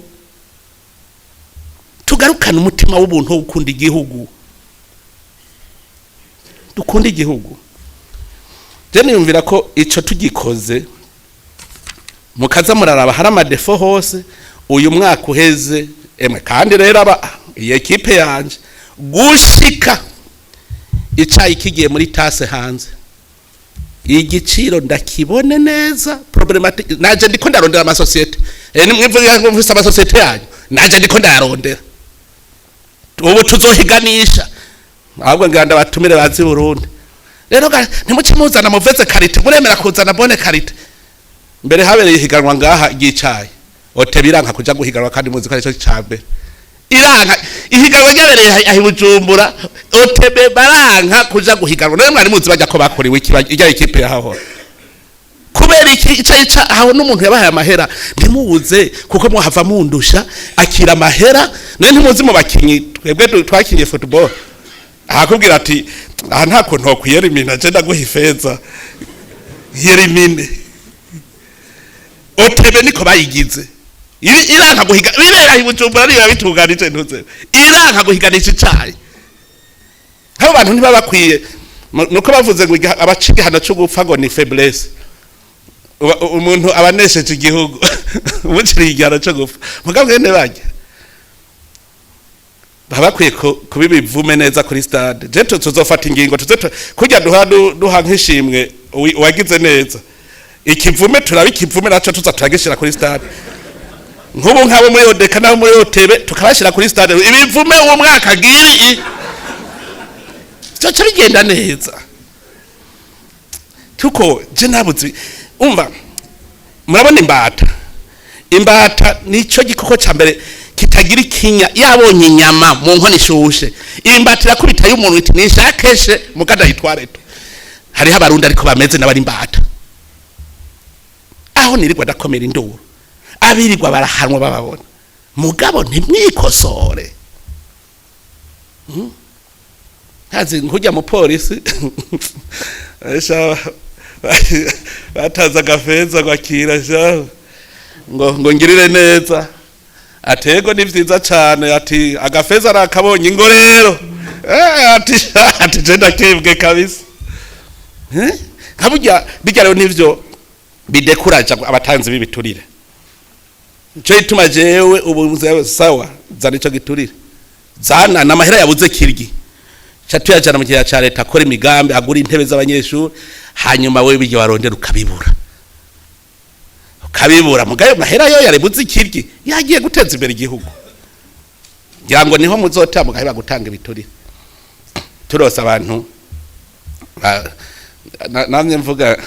tugarukana umutima w'ubuntu ukunda igihugu dukunda igihugu je niyumvira ko ico tugikoze mukaza muraraba hari amadefo hose uyu mwaka uheze emwe kandi rero aba iyi ekipe yanje gushika icayi kigiye muri tase hanze igiciro ndakibone neza problematic naje ndiko ndarondera ama societe nimwivuga ngo mfise ama societe yanyu naje ndiko ndarondera ubu tuzohiganisha ahubwo nganda batumire bazi Burundi rero ntimucimuzana muveze karite muremera kuzana bone karite mbere habereye higanwa ngaha igicayi otebiranka kuja guhiganwa kandi muzi ko ari cyo cyambe iranka ihiganwa ryabereye ahi Bujumbura otebe baranka kuja guhiganwa none mwari muzi bajya ko bakoriwe ijya ikipe yaho kubera iki ica aho n'umuntu yabahaye amahera ntimubuze kuko muhava mundusha akira amahera none ntimuzi mu bakinyi twebwe twakinye football akubwira ati aha nta kuntu okwiyerimina je ndaguhifeza yerimine otebe niko bayigize iranka guhiga bibera ibujumbura niba bituganije ntuze iranka guhiganisha icayi abo bantu ntibaba bakwiye nuko bavuze ngo abaciga hano cyo gupfa ngo ni faiblesse umuntu abanesheje igihugu ubukiri igihano cyo gupfa mugabo ngene bajya bakwiye kubibivume neza kuri stade je tuzofata ingingo kujya duha nk'ishimwe wagize neza ikivume turabikivume naco tuza turagishira kuri stade nk'ubu nk'abo muri odeka nabo muri otebe tukabashira kuri stade ibivume uwo mwaka giri cyo bigenda neza tuko je nabuzi umva murabona imbata nico gikoko ca mbere kitagira ikinya yabonye inyama mu nkono ishushe imbata irakubita y'umuntu iti nishakeshe mugada yitwareto hariho abarundi ariko bameze n'abari imbata aho nirirwa dakomera induru abirirwa barahanwa bababona mugabo ntimwikosore hazi nkujya mu polisi bataza agafeza gwakira ngo ngirire neza atego ni vyiza cyane ati agafeza arakabonye ingo rero ati jenda kebwe kabisa kabujya bijya rero nivyo bidekuraje abatanzi bibiturire cyo ituma jewe ubu sawa zana ico giturire zana namahera yabuze kirgi cyatuyajana mu gihe cya leta akora imigambi agura intebe z'abanyeshuri hanyuma wewe bijye warondera ukabibura mugayo mahera yo yarebuze ikirgi yagiye guteza imbere igihugu ngira ngo niho muzota mugaheba gutanga ibiturire turose abantu namye mvuga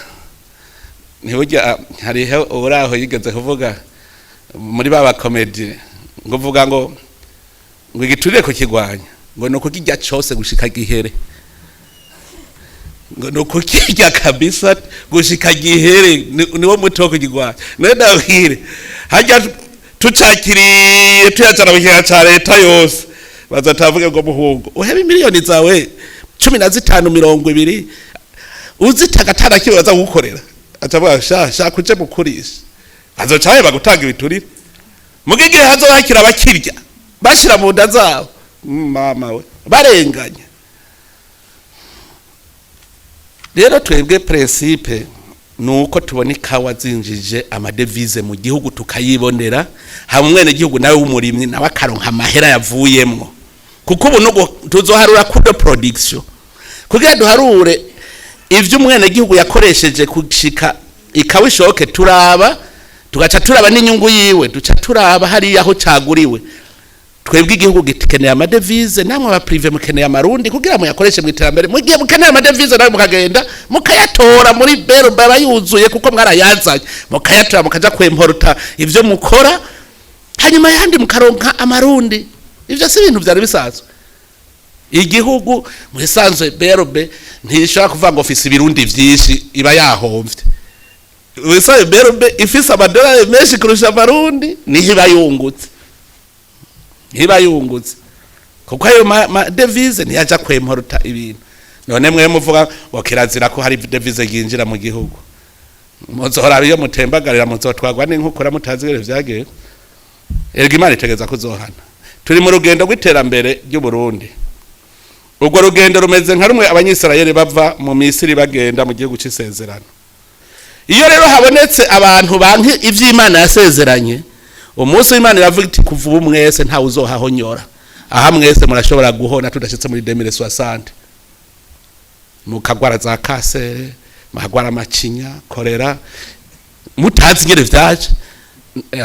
ntibujya hariho uraho yigeze kuvuga muri baba comedy ngo vuga ngo igiturire ko kigwanya ngo nuko kijya cyose gushika gihere ngo nuko kijya kabisa gushika gihere niwo muto kugigwanya nenda uhire hajya tucakiriye tuyacana mu gihe cya leta yose bazatavuga ngo muhungu uhebe miliyoni zawe 15-20 uzitagatana kibaza gukorera atavuga sha kuje mukurisha azocaye bagutanga ibiturire mugige hazo bakira abakirya bashira mu nda zabo mama we barenganya rero twebwe principe nuko tubona ikawa zinjije amadevize mu gihugu tukayibonera hamwe n'igihugu nawe w'umurimyi nawe akaronka amahera yavuyemwo kuko ubu nugo tuzoharura kudo production kugira duharure ivyo umwene gihugu yakoresheje kushika ikawishoke turaba tugaca turaba n'inyungu yiwe duca turaba hari aho caguriwe twebwe igihugu gikeneye amadevize namwe aba privé mukeneye amarundi kugira mu yakoreshe mu iterambere mu gihe mukeneye amadevize nawe mukagenda mukayatora muri bero baba yuzuye kuko mwarayazanye mukayatora mukaja kwemporta ivyo mukora hanyuma yandi mukaronka amarundi ivyo si ibintu vyari bisanzwe igihugu musanzwe berobe ntishobora kuvuga ngo ofisi ibirundi vyinshi iba yahomvye wisabe berobe ifise amadolari menshi kurusha amarundi nihiba yungutse kuko ayo devize ntiyaja kwemporta ibintu none mwe muvuga ngo kirazira ko hari devize yinjira mu gihugu muzohora iyo mutembagarira muzotwagwa n'inkukura mutazigere vyageye erega Imana itegeza kuzohana turi mu rugendo rw'iterambere ry'u Burundi urwo rugendo rumeze nka rumwe abanyisirayeli bava mu Misiri bagenda mu gihugu c'isezerano iyo rero habonetse abantu banki ivy'Imana yasezeranye umunsi w'Imana iravuga iti kuva ubu mwese nta uzohahonyora aha mwese murashobora guhona tudashitse muri 2060 mukagwara za kanseri mahagwara amacinya korera mutazi ngere vyaje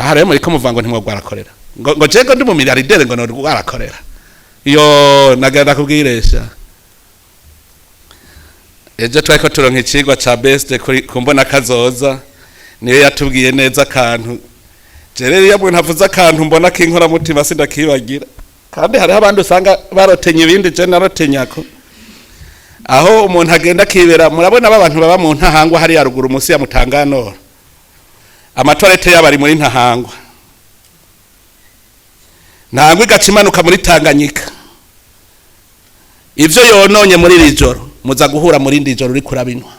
hare muri ko muvango ntimwagwara korera ngo jego ndi mu milliardaire ngo no rwara korera iyo nagenda kubwiresha ejo twako turonka icigwa ca best kumbona kazoza niyo yatubwiye neza kantu jerere yabwe ntavuza akantu mbona kinkora mutima sindakibagira kandi hari abandi usanga barotenye ibindi je narotenyako aho umuntu agenda kibera murabona abantu baba mu ntahangwa hari yaruguru musi ya Mutangano amatoilette yabari muri ntahangwa ntangwe gacimanuka muri Tanganyika ivyo yononye muri rijoro muza guhura muri ndijoro uri kurabinwa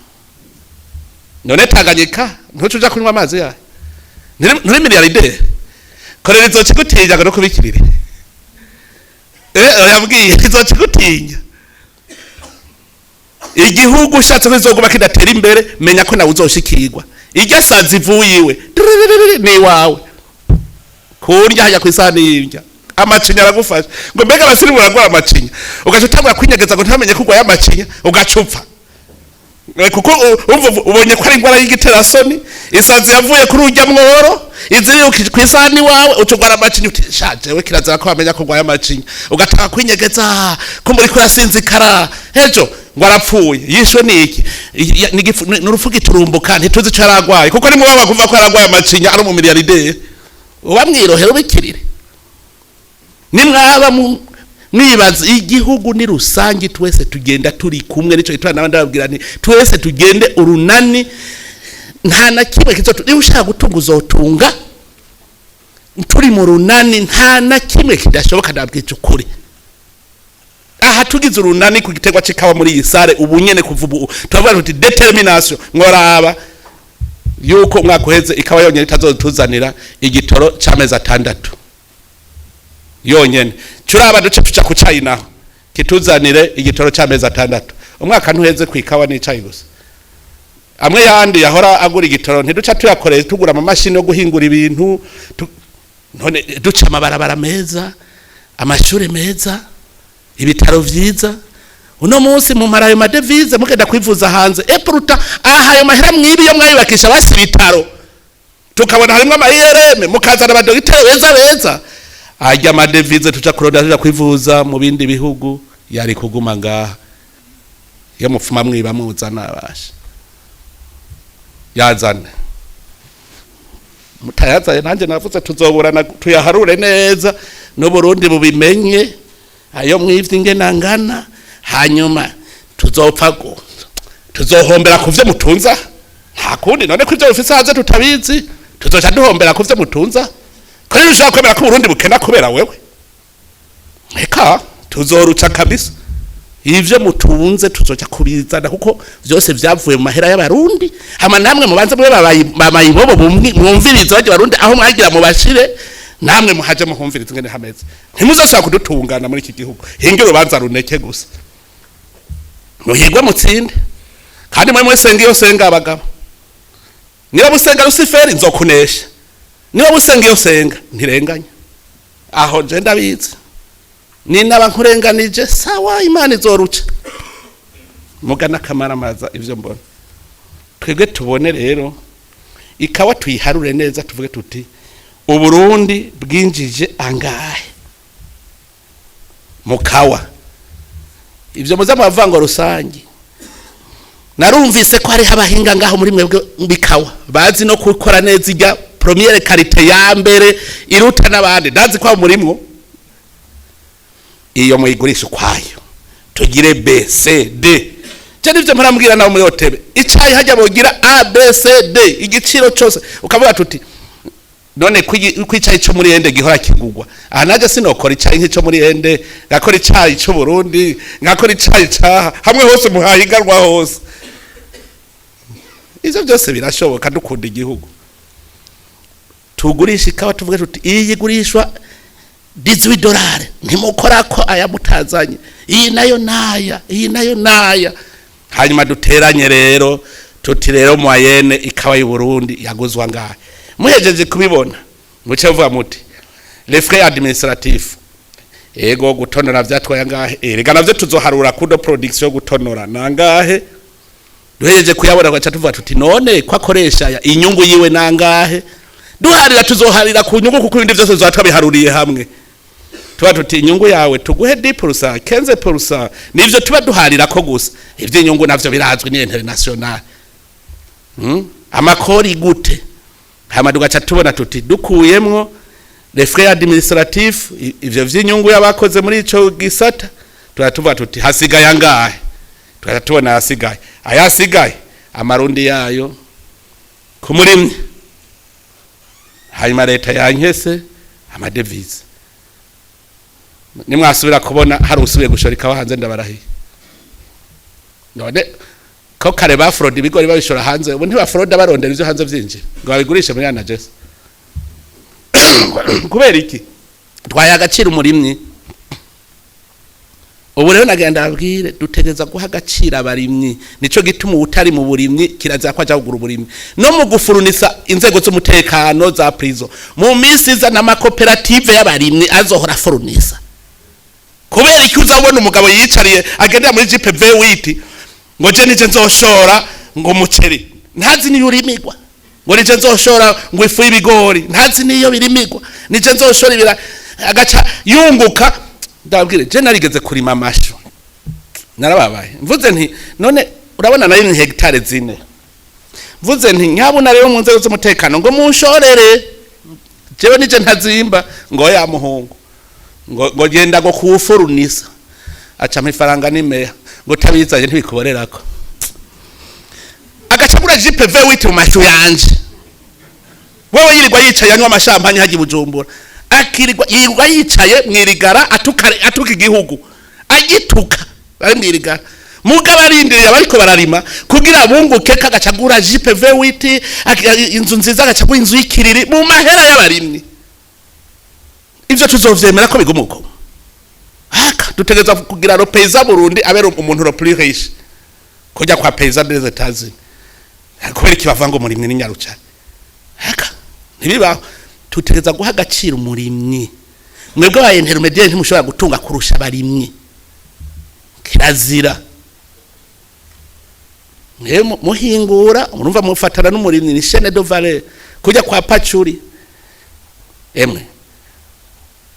none Tanganyika ntucuja kunywa amazi yayo nturi milliardaire korera izokigutinya ngo no kubikirire yabwiye izokigutinya igihugu ushatse kizoguma kidatera imbere menya ko nawe uzoshikirwa irya sazi ivuyiwe ni wawe kurya hajya kwisani y'irya amacinya aragufasha ngo mbega abasirimu baragwara amacinya ugaca utangura kwinyegeza ngo ntamenye ko urwaye amacinya ugacupfa kuko ubonye ko ari ingwara y'igiterasoni isazi yavuye kuri urya mworo iziri kwisani wawe utugwara amacinya utishaje we kirazira ko bamenya ko urwaye amacinya ugatanga kwinyegeza ko muri kurasinzikara hejo ngo arapfuye yishwe niki n'urufu giturumbuka ntituzi ico yaragwaye kuko ni mubaba kuva ko yaragwaye amacinya ari umumiliyarderi uba mwirohera ubikirire nimwaba mwibaza igihugu ni rusangi twese tugenda turi kumwe nico gitwa nabandi babwira nti twese tugende urunani nta na kimwe kizotu niba ushaka gutunga uzotunga turi mu runani nta na kimwe kidashoboka ndabwije ukuri aha tugize urunani ku gitegwa cikawa muri iyi sare ubu nyene kuvuba turavuga tuti determination mworaba yuko umwaka uheze ikawa yonyene itazotuzanira igitoro c'amezi 6 yonyene curaba duce tuca ku cayi naho kituzanire igitoro c'amezi 6 umwaka ntuheze kwikawa n'icayi gusa amwe yandi yahora agura igitoro ntiduca tuyakoreye tugura ama mashini yo guhingura ibintu none duca amabarabara meza amashure meza ibitaro vyiza uno munsi mu marayo madevize mugenda kwivuza hanze epuruta aha ayo mahera mwibiyo mwayubakisha basi ibitaro tukabona harimwo amayereme mukazana abadogiteri beza ajya madevize tuca kuronda kwivuza mu bindi bihugu yari kuguma ngaha yo mufuma mwiba muzana abasha yazane mutayazaye nanje navuze tuzoburana tuyaharure neza no Burundi bubimenye ayo mwivye ingena ngana hanyuma tuzopfa tuzohombera kuvye mutunza nta kundi none ko ivyo bifise hanze tutabizi tuzoca duhombera kuvye mutunza ko rero ushaka kwemera ko Burundi bukena kubera wewe eka tuzoruca kabisa ivyo mutunze tuzoca kubizana kuko vyose vyavuye mu mahera y'abarundi hama namwe mubanze mwe bamayibobo mwumviriza baje barundi aho mwagira mu bashire namwe muhaje muhumviriza ngene hameze ntimuzosaba kudutungana muri iki gihugu hinge urubanza runeke gusa muhigwe mutsinde kandi mwe mwesenga iyo senga abagabo niba musenga Luciferi nzokunesha niba musenga iyo senga ntirenganya aho je ndabizi ni nabankurenganije sawa Imana izoruca mugana kamaramaza ivyo mbona twebwe tubone rero ikawa tuyiharure neza tuvuge tuti Uburundi bwinjije angahe mukawa ivyo muza mavango rusangi narumvise ko hari abahinga ngaho muri mwebwe mbikawa bazi no gukora neza ijya première qualité ya mbere iruta nabandi ndazi kwa murimwo iyo muyigurisha kwayo tugire B C D je nivyo murambwira nawo muri hotebe icayi hajya bogira A B C D igiciro cyose ukavuga tuti none kwicayi cyo muri ende gihora kigugwa aha naje sinokora icayi nk'ico muri ende ngakora icayi cyo Burundi ngakora icayi caha hamwe hose muhahigarwa hose ivyo byose birashoboka dukunda igihugu tugurisha ikawa tuvuge tuti iyi gurishwa $18 ntimukora ko aya mutazanye iyi nayo naya hanyuma duteranye rero tuti rero moyenne ikawa y'u Burundi yaguzwa ngahe muhejeje kubibona muce vuga muti les frais administratifs ego gutonora vyatwaye ngahe erega navyo tuzoharura kudo production gutonora nangahe duhejeje kuyabona kwaca tuvuga tuti none kwakoresha inyungu yiwe nangahe duharira tuzoharira ku nyungu kuko ibindi byose zatwabiharuriye hamwe tuba tuti inyungu yawe tuguhe 10% 15% nivyo tuba duharira ko gusa ivyo inyungu navyo birazwi ni international amakori gute hama dugaca tubona tuti dukuyemwo les frais administratifs ivyo vy'inyungu yabakoze muri ico gisata turatuvuga tuti hasigaye angahe tugatubona hasigaye ayasigaye amarundi yayo kumurimye hanyuma leta yankese amadevize nimwasubira kubona hari usubiye gushorika hanze ndabarahiye none ko kare ba fraud ibigori babishora hanze ubu ntiba fraud barondera ivyo hanze vyinjira ngo babigurishe muri ana Jesse kubera iki twaye agaciro umurimyi. Ubu rero nagenda abwire dutegeza guha agaciro abarimyi, nico gituma utari mu burimyi kirazira ko aja kugura uburimyi no mu gufurunisa inzego z'umutekano za prison mu minsi za n'amakoperative y'abarimyi azohora furunisa. Kubera iki uzabona umugabo yicariye agendera muri GPV witi ngo je nije nzoshora ngo muceri ntazi niyo urimigwa, ngo nije nzoshora ngo ifu y'ibigori ntazi niyo birimigwa, nije nzoshora ibira agaca yunguka. Ndabwire je narigeze kurima amashu narababaye, mvuze nti none urabona nayo ni hectare 4, mvuze nti nyabuna rero mu nzego z'umutekano ngo munshorere, jewe nije ntazimba ngo ya muhungu ngo genda go kufurunisa aca mifaranga nimeya ngo tabizaje ntibikuborerako agacagura GPV witi mu mashu yanje. Wewe yirirwa yicaye anywa amashampanye haji Bujumbura, akirirwa yirirwa yicaye mwirigara atuka igihugu agituka bari mwirigara mugabo arindiriye bariko bararima kugira bunguke kagacagura GPV witi inzu nziza agacagura inzu y'ikiriri mu mahera y'abarimyi. Ivyo tuzovyemera ko bigumuko haka dutegeza kugira ro paysa Burundi abera umuntu ro plus riche kujya kwa paysa des États-Unis kubera ikibavanga umurimyi n'inyaruca haka ntibiba. Tutegeza guha agaciro umurimyi, mwebwe ba intermediaire ntimushobora gutunga kurusha abarimyi kirazira. Muhingura urumva mufatana n'umurimyi ni chaîne de valeur kujya kwa pacuri emwe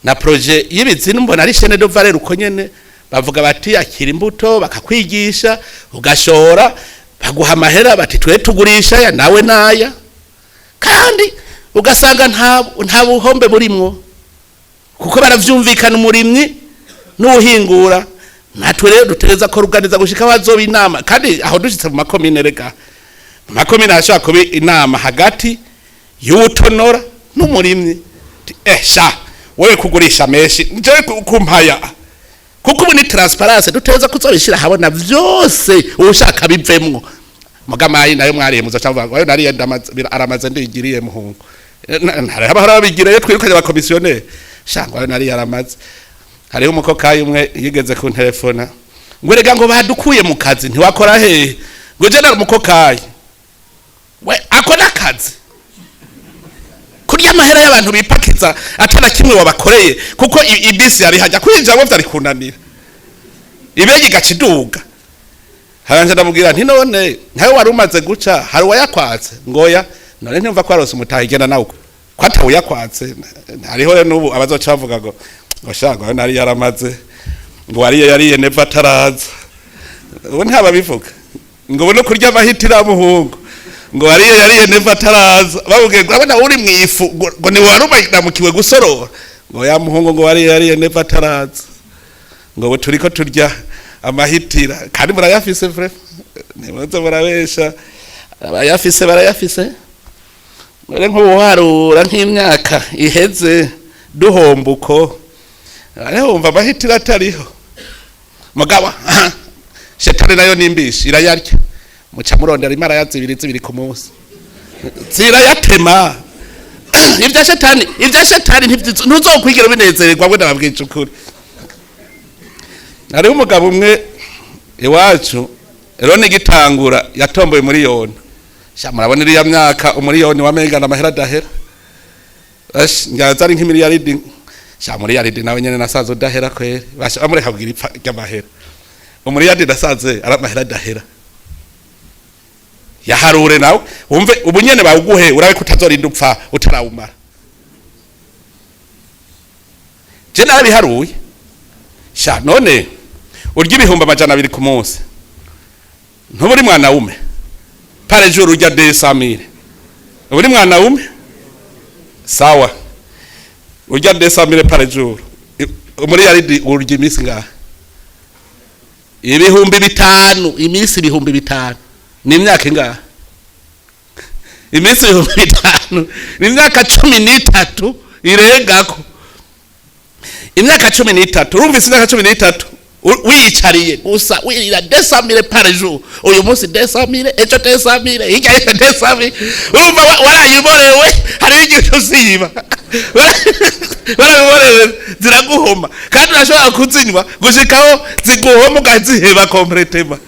na projet y'ibizinu mbona ari chaîne de valeur uko nyene bavuga bati akira imbuto bakakwigisha ugashora baguha amahera bati twe tugurisha ya nawe naya kandi ugasanga nta buhombe burimwo kuko baravyumvikana umurimyi n'uhingura. Natwe rero dutegeza ko ruganiza gushika bazoba inama kandi aho dushitse mu makomine rega makomine ashaka kuba inama hagati y'utonora n'umurimyi. Sha wewe kugurisha meshi nje kumpaya kuko ubu ni transparence dutegeza kuzobishira habona vyose ushaka bivemwo mugamayi nayo mwariye muzo cyangwa ngo nari aramaze ndigiriye muhungu haba bigire twirukanye ba commissionnaire shangwa nari yaramaze. Hariho umukokayi umwe yigeze ku telefona ngo rega ngo badukuye mu kazi ntiwakora he ngo je nari umukokayi we akona kazi kurya amahera y'abantu bipakiza atana kimwe wabakoreye kuko ibisi yari hajya kwinjira ngo vyari kunanira ibegi gaciduga. Haranje ndamubwira nti none ntawe wari umaze guca hari wayakwatse ngoya none ntumva ko arose umutaha igenda nawe ko atawe yakwatse. Hariho rero nubu abazoca bavuga ngo shanga nari yaramaze ngo yariye Neva ataraza. Ubu ntaba bivuga ngo no kurya amahitira muhungu ngo yariye Neva ataraza bavuge ngo abana uri mwifu ngo ni warumakiwe gusorora ngo ya muhungu ngo yariye Neva ataraza ngo turiko turya amahitira kandi murayafise frère nibaza barabesha abayafise barayafise. None nk'ubuharura nk'imyaka iheze duhombuko arehumva amahitira atariho mugabo shetani nayo nimbishi irayarya muca murondera imara ya zibiri ku munsi zirayatema. Ivya shetani ntuzokwigira binezererwa ngo ndababwica ukuri. Hariho umugabo umwe iwacu rero nigitangura yatomboye miliyoni sha murabona iriya myaka umiliyoni wamengana amahera dahera ngazari nk'imiliyaridi sha miliyaridi nawe nyene nasazo dahera kwere basha amureka kugira ipfa ry'amahera umiliyaridi nasaze ara amahera dahera yaharure nawe wumve ubunyene bawuguhe urabe kutazorinda upfa utarawumara. Je narabiharuye sha none urya ibihumbi 200 ku munsi ntuburi mwana wume Partage urya 200,000 uri mwana wume sawa urya 200,000 Partage muri yaridi urya imisi ngaha ibihumbi 5 imisi ibihumbi 5 ni imyaka ingaha imisi ibihumbi 5 ni imyaka 13 irengako imyaka 13 urumvise imyaka 13 wiyicariye gusa wirira 200 par jour, uyu munsi 200, ejo 200, hirya y'ejo 200, urumva warayiborewe, hari igihe usiba warabiborewe ziraguhoma, kandi urashobora kuzinywa gushikaho ziguhoma ukaziheba kompletema.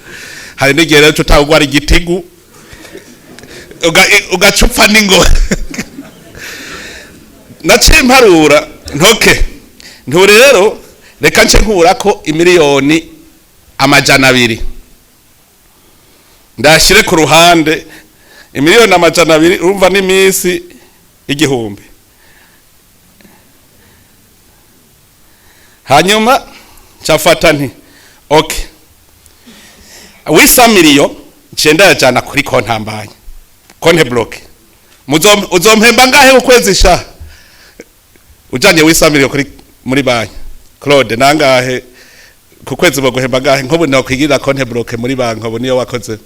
Hari n'igihe rero utagwara igitigu ugacupfa n'ingo naciye imparura ntoke nturi rero reka nce nkura ko imiliyoni 200 ndashire ku ruhande imiliyoni 200 urumva n'iminsi 1000. Hanyuma cyafata nti okay wisa miliyo cenda yajana kuri kontambanye konte block uzompemba ngahe ukwezi sha ujanye wisa miliyo kuri muri banki Claude nangahe ku kwezi baguhemba ngahe nkobu no kwigira konte block muri banki nkobu niyo wakoze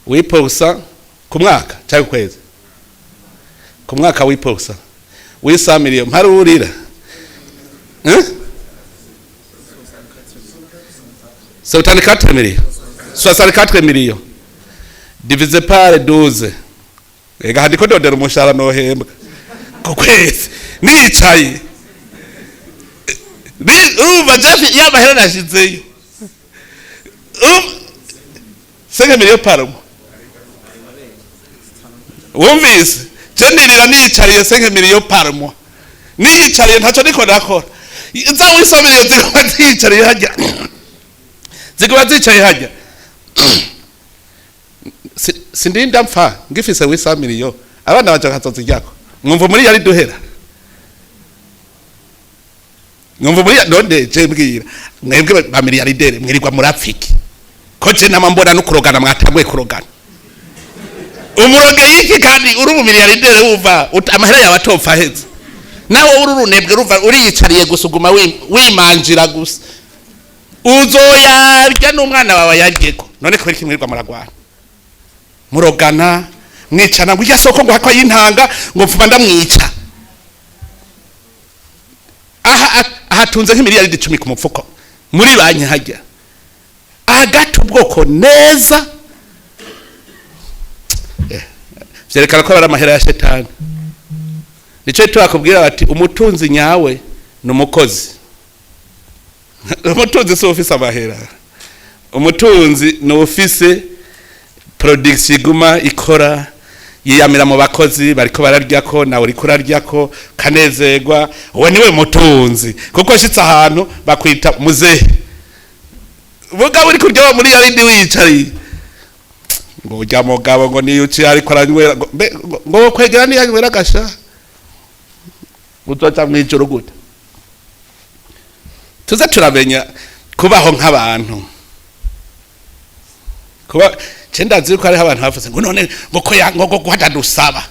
wiporusa ku mwaka cyangwa kwezi ku mwaka wiporusa wisa miliyo mparurira 64 millions 64 millions divisé par 12 ega handiko dodera umushara no hembwa ku kwezi nicaye uba jafi yamahera nashizeyo 5 millions par mois wumvise jendirira nicariye 5 millions par mois nicariye ntaco niko nakora za wisomeye zikaba zicariye hajya zikaba zicaye hajya sindinda mpfa ngifise wisa miliyo abana baje katozijyako mwumva muri yari duhera mwumva muri none je mbwira mwebwe ba miliyardere mwirirwa murapfiki ko je namambona no kurogana mwatabwe kurogana umuroge yiki kandi uri mu miliyardere uva amahera yabatopfa heze nawe ururunebwe ruva uriyicariye gusuguma wimanjira gusa uzoyarya n'umwana wawe yaryeko none ko iki mwirirwa muragwana murogana mwicana ngo yasoko ngo hakwa yintanga ngo mfuba ndamwica ahatunze nk'imiliyaridi 10 ku mupfuko muri banki hajya agata ubwoko neza vyerekana ko ari amahera ya shetani. Nico twakubwira bati umutunzi nyawe numukozi umutunzi so office amahera umutunzi no office production iguma ikora yiyamira mu bakozi bariko bararyako nawe uri kuraryako kanezerwa uwe niwe mutunzi kuko shitse ahantu bakwita muzehe vuga uri kurya muri yarindi wicari ngo ujya mugabo ngo niyo uci ariko aranywera ngo kwegera ni yanywera gasha utoca mwijoro gute tuza turamenya kubaho nk'abantu kuba cenda ziko ari abantu bavuze ngo none ngo ko yango ngo guhadadusaba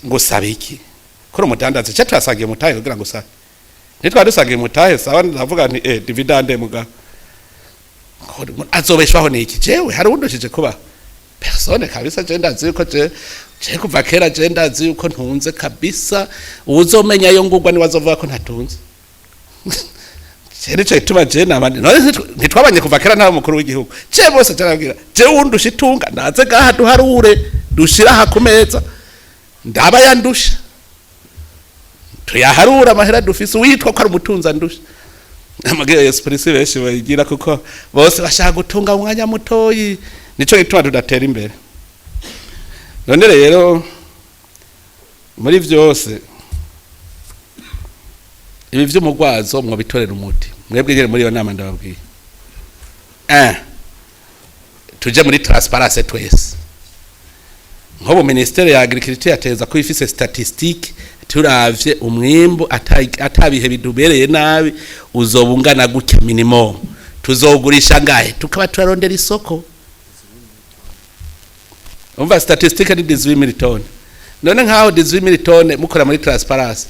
ngo sabe iki ko umudandaze cyo twasagiye mutahe kugira ngo sabe nitwa dusagiye mutahe sawa ndavuga nti dividende muga azobeshwaho niki jewe hari undoshije kuba persone kabisa cenda ziko je kuva kera cenda ziko ntunze kabisa uzomenya yo ngugwa ni wazovuga ko ntatunze Cheri cyo tuba je nabandi ntitwabanye kuva kera nta mukuru w'igihugu je bose cyarabwira je undusha itunga naze gaha duharure dushira hakumeza ndaba yandusha tuyaharura amahera dufise witwa ko ari umutunza ndusha amagere y'esprisi benshi bayigira kuko bose bashaka gutunga umwanya mutoyi nico gituma tudatera imbere. None rero muri vyose ibi vy'umugwazo mwo bitorera umuti mwebwe ngere muri yo nama ndababwiye tuje muri transparence twese nko ministere ya agriculture yateza ko ifise statistique turavye umwimbo atabihe bidubereye nabi uzobungana gutya minimum tuzogurisha ngahe tukaba turarondera isoko umva statistique ni 18 ton none nkaho 18 ton mukora muri transparence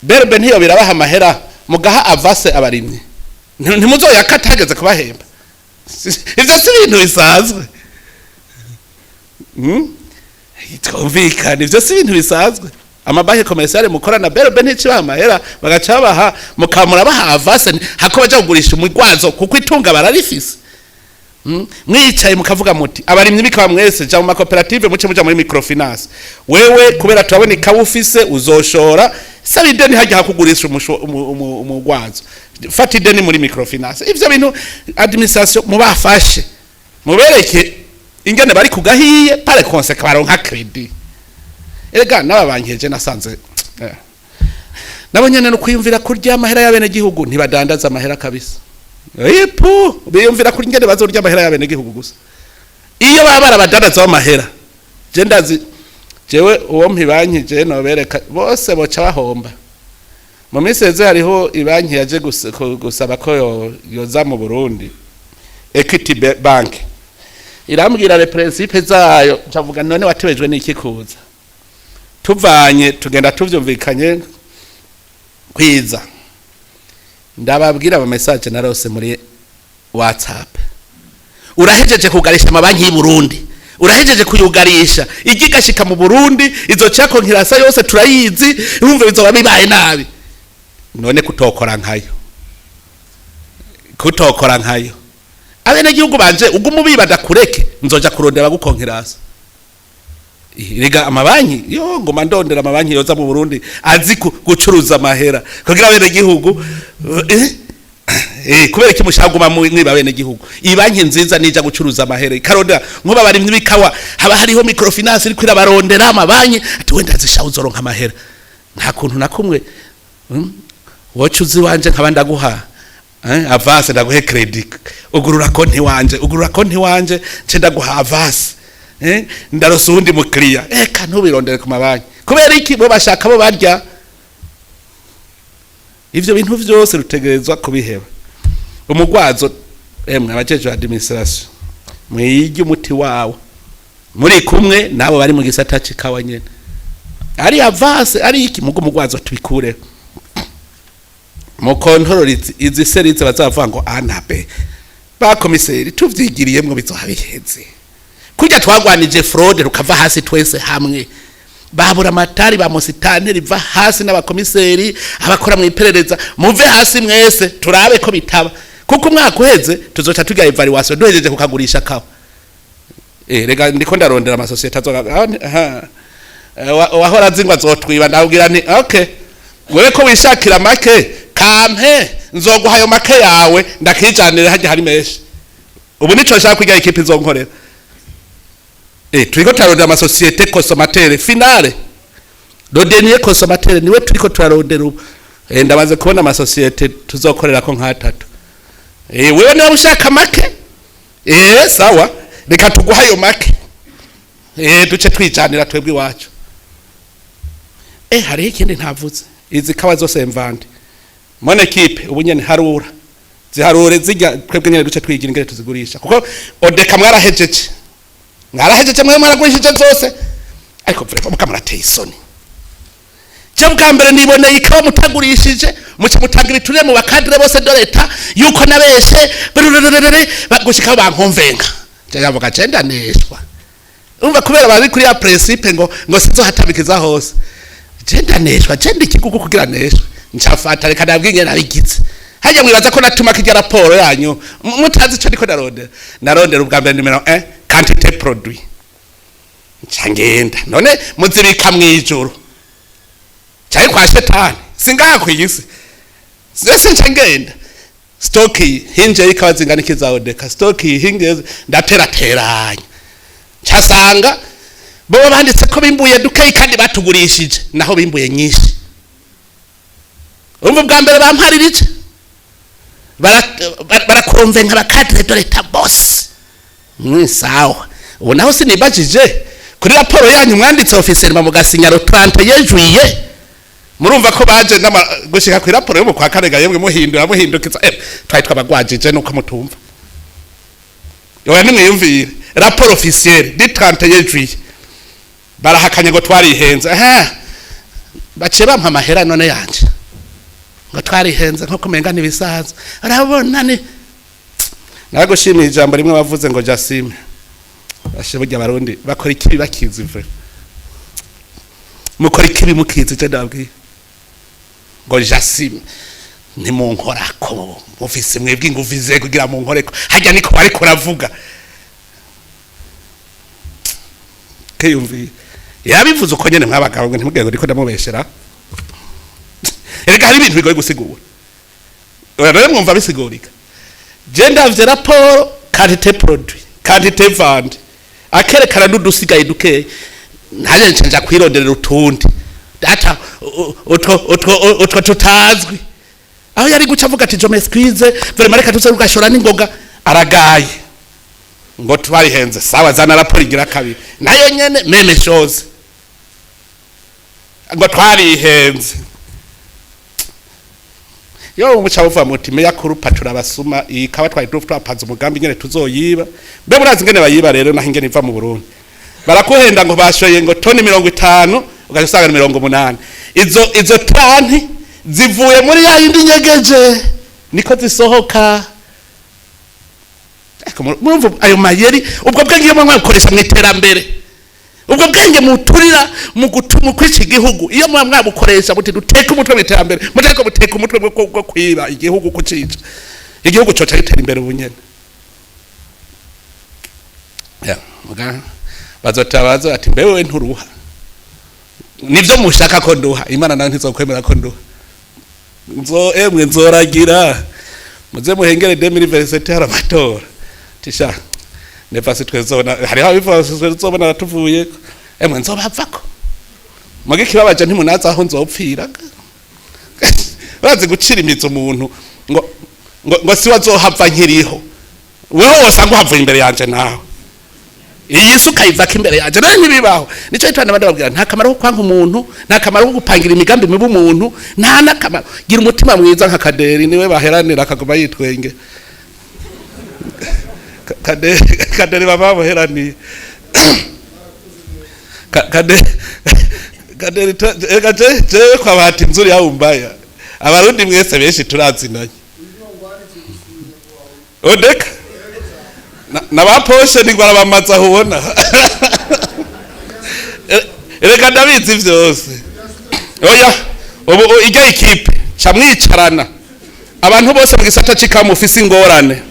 berbe ntiyo birabaha amahera mugaha avase abarimye ntimuzo yakatageze kubahemba ivyo si ibintu bisanzwe twumvikana ivyo si ibintu bisanzwe amabanki komerciale mukorana berbe ntikibaha amahera bagaca baha mukamura baha avance hako baja kugurisha umugwazo kuko itunga bararifise mwicaye mukavuga muti abarimyi bikaba mwese ja mu makoperative muce muja muri microfinance wewe kubera turabona ikawa ufise uzoshora saba ideni hajya hakugurisha umugwazo fata ideni muri microfinance ivyo bintu administration mubafashe mubereke ingene bari kugahiye pare konseka baronka credit erega nababankeje nasanze nabo nyene no kwiyumvira kurya amahera y'abene gihugu ntibadandaza amahera kabisa ipo biyumvira kuri ingene bazorya amahera y'abene gihugu gusa iyo baba barabadandaza amahera je ndazi jewe uwo mpibankije no bereka bose boca bahomba mu miseze hariho ibanki yaje gusaba ko yoza mu Burundi Equity Bank irambwira le principe zayo ncavuga none watebejwe n'iki kuza tuvanye tugenda tuvyumvikanye kwiza ndababwira aba message narose muri WhatsApp urahejeje kugarisha amabanki y'u Burundi urahejeje kuyugarisha igigashika mu Burundi izo cyako nkirasa yose turayizi urumve bizoba bibaye nabi none kutokora nkayo abene gihugu banje ugumu bibada kureke nzoja kurondera gukonkirasa Riga amabanki yo ngoma ndondera amabanki yoza mu Burundi azi gucuruza amahera kugira abene gihugu kubera iki mushaguma mwiba abene gihugu ibanki nziza nija gucuruza amahera karonda nkuba bari mwibikawa haba hariho microfinance iri kwira barondera amabanki ati wenda zishaho uzoronka amahera nta kuntu nakumwe wacu ziwanje nkabanda guha avance ndaguhe credit ugurura konti wanje cenda guha avance ndarosa undi mukiriya eka ntubirondere ku mabanki kubera iki bo bashaka bo barya ivyo bintu vyose rutegerezwa kubiheba umugwazo abajeje administration mwiyige umuti wawe muri kumwe nabo bari mu gisata cikawa nyene ari avance ari iki mugo mugwazo tubikure mu control izi series bazavuga ngo anabe ba komiseri tuvyigiriyemwe bizohabiheze kujya twagwanije fraude rukava hasi twese hamwe babura matari ba mositane riva hasi n'abakomiseri abakora mu iperereza muve hasi mwese turabe ko bitaba kuko umwaka uheze tuzoca tugira evaluation duhejeje kukagurisha kawa rega ndiko ndarondera ama societe azoga wahora zingwa zotwiba ndabwira ni okay wewe ko wishakira make kampe nzoguha ayo make yawe ndakijanire haje hari meshi ubu nico nshaka kwiga ikipe izonkorera turiko turarondera ama societe consommateur finale le dernier consommateur niwe turiko turarondera ubu ndabaze kubona ama societe tuzokorera ko nkatatu wewe niba ushaka make sawa reka tuguha ayo make duce twijanira twebwe iwacu hari ikindi ntavuze izi kawa zose mvande mone equipe ubu nyene harura ziharure zijya twebwe nyene duce twigira ingere tuzigurisha kuko odeka mwarahejeje mwe mwaragurishije zose ariko vrema mukamurateye isoni cyo bwa mbere niboneye ikawa mutagurishije muce mutanga ibiturire mu bakadire bose do leta yuko nabeshe bagushika bankomvenga cyavuga cenda neshwa umva kubera bari kuri ya principe ngo sizo hatabikiza hose cenda neshwa cenda ikigugu kugira neshwa ncafata reka nabwinge nabigitse hajya mwibaza ko natuma kijya raporo yanyu mutazi cyo ndiko narondera ubwa mbere numero 1 quantité produit cyangenda none muzibika mwijuru cyari kwa shetani singaha kwiyisi sese cyangenda stock hinje ikabazingana kizaho deka stock hinge ndaterateranya cyasanga bo banditse ko bimbuye dukeyi kandi batugurishije naho bimbuye nyinshi umva bwa mbere bamparirice barakonvenka bakadire dore ta boss sawa ubu naho sinibajije kuri raporo yanyu mwanditse officiellement mugasinya le 30 juillet murumva ko baje gushika kuri raporo yo mu kwa karega yemwe muhindukiza twari twabagwajije nuko mutumva yoya nimwiyumvire raporo officielle di 30 juillet barahakanye ngo twarihenze bace bampa amahera none yanje ngo twarihenze nko kumenga nibisaza arabona ni nagushimiye ijambo rimwe bavuze ngo Jasime bashe burya barundi bakora ikibi bakizi vre mukora ikibi mukizi je ndabwiye ngo jasime ntimunkorako mufise mwebwe inguvize kugira munkoreko hajya niko bariko ravuga kayumvi yabivuze uko nyene mwabagabo ngo ntimugego ndiko ndamubeshera erega hari ibintu bigoye gusigura rero mwumva bisigurika je ndavye raporo quantité produit quantité vente akerekana n'udusigaye duke ntaje ncenja kwironderera utundi data utwo tutazwi aho yari guca avuga ati jome squeeze vraiment reka tuze rugashora n'ingoga aragaye ngo twarihenze sawa zana raporo igira kabiri nayo nyene meme chose ngo twarihenze yo umuca uva muti meya kurupa turabasuma ikawa twari twapanze umugambi nyene tuzoyiba mbe murazi ngene bayiba rero naho ingene iva mu Burundi barakuhenda ngo bashoye ngo toni 50 ugasanga 80 izo tanti zivuye muri ya yindi nyegeje niko zisohoka mumva ayo mayeri ubwo bwenge mwe mwakoresha mu iterambere ubwo bwenge muturira mu kwica igihugu iyo mwa mwabukoresha muti duteka umutwe mu iterambere muteko buteka umutwe bwo kwiba igihugu kucica igihugu cyo cyitera imbere ubunyene ya muga bazotabaza ati mbewe nturuha nivyo mushaka ko nduha imana nayo ntizokwemera ko nduha nzoragira muze muhengere 2027 haramatora tisha nefasi twezona hari habifasi twezobona tuvuye nzobavako mage kibabaje ntimunaza aho nzopfira bazi gucira imizo umuntu ngo si wazohava nkiriho wewe wose ngo havuye imbere yanje nawe iyi suka ivaka imbere yanje nayo ntibibaho nico itwana bandi babwira nta kamaro ko kwanka umuntu nta kamaro ko gupangira imigambi mibi umuntu nta nakamaro gira umutima mwiza nka Kaderi niwe baheranira akaguma yitwenge Kaderi baba baheraniye Kaderi je kwa bahati nzuri ya umbaya abarundi mwese benshi turazinanye odeka na baposhe ni gwara bamaza hubona ereka ndabizi vyose oya ubu ijya ikipe camwicarana abantu bose mu gisata cikamu ufise ingorane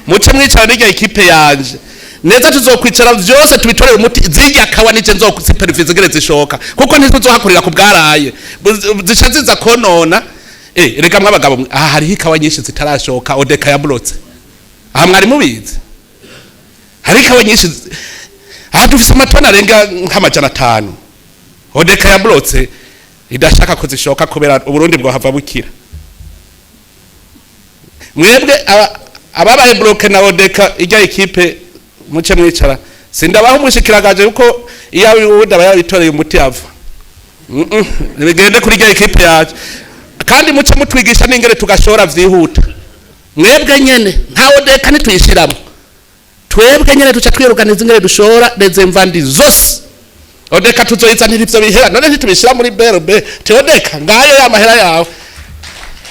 muce mwicarana ijya ikipe yanje neza tuzokwicara vyose tubitorera umuti zijya kawa nije nzokusipervise gereze ishoka kuko ntizohakorera ku bwaraye zishaziza konona ereka mwabagabo aha hari hikawa nyinshi zitarashoka odeka yablotse aha mwari mubizi hari ikawa nyinshi aha dufise amatona arenga nk'amajana 5 odeka yablotse idashaka kuzishoka kubera uburundi bwo hava bukira mwebwe ababaye bloke na odeka ijya ikipe muce mwicara sindabaho umushikiragaje uko iyo udaba yabitoreye umuti ava bigende kuri ijya ikipe yacu kandi muce mutwigisha n'ingere tugashora vyihuta mwebwe nyene nta odeka nituyishiramo twebwe nyene tuca twiruganiza ingere dushora deze mvandi zose odeka tuzoyizanira ivyo bihera none ntitubishira muri BRB teodeka ngayo ya mahera yawe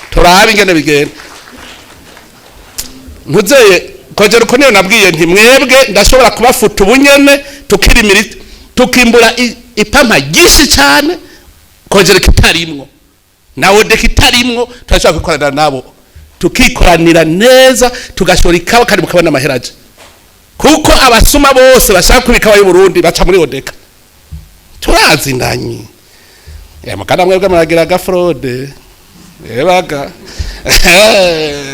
turabe ingene bigenda nkuzeye kongera uko niyo nabwiye nti mwebwe ndashobora kubafuta ubunyene tukirimira tukimbura ipampa gishi cyane kongera kitarimwo na odeka itarimwo turashobora gukorana nabo tukikoranira neza tugashora ikawa kandi mukabona amaheraje kuko abasuma bose bashaka kubikawa y'u Burundi baca muri odeka turazindanye mukana mwebwe muragira ga fraude ebaga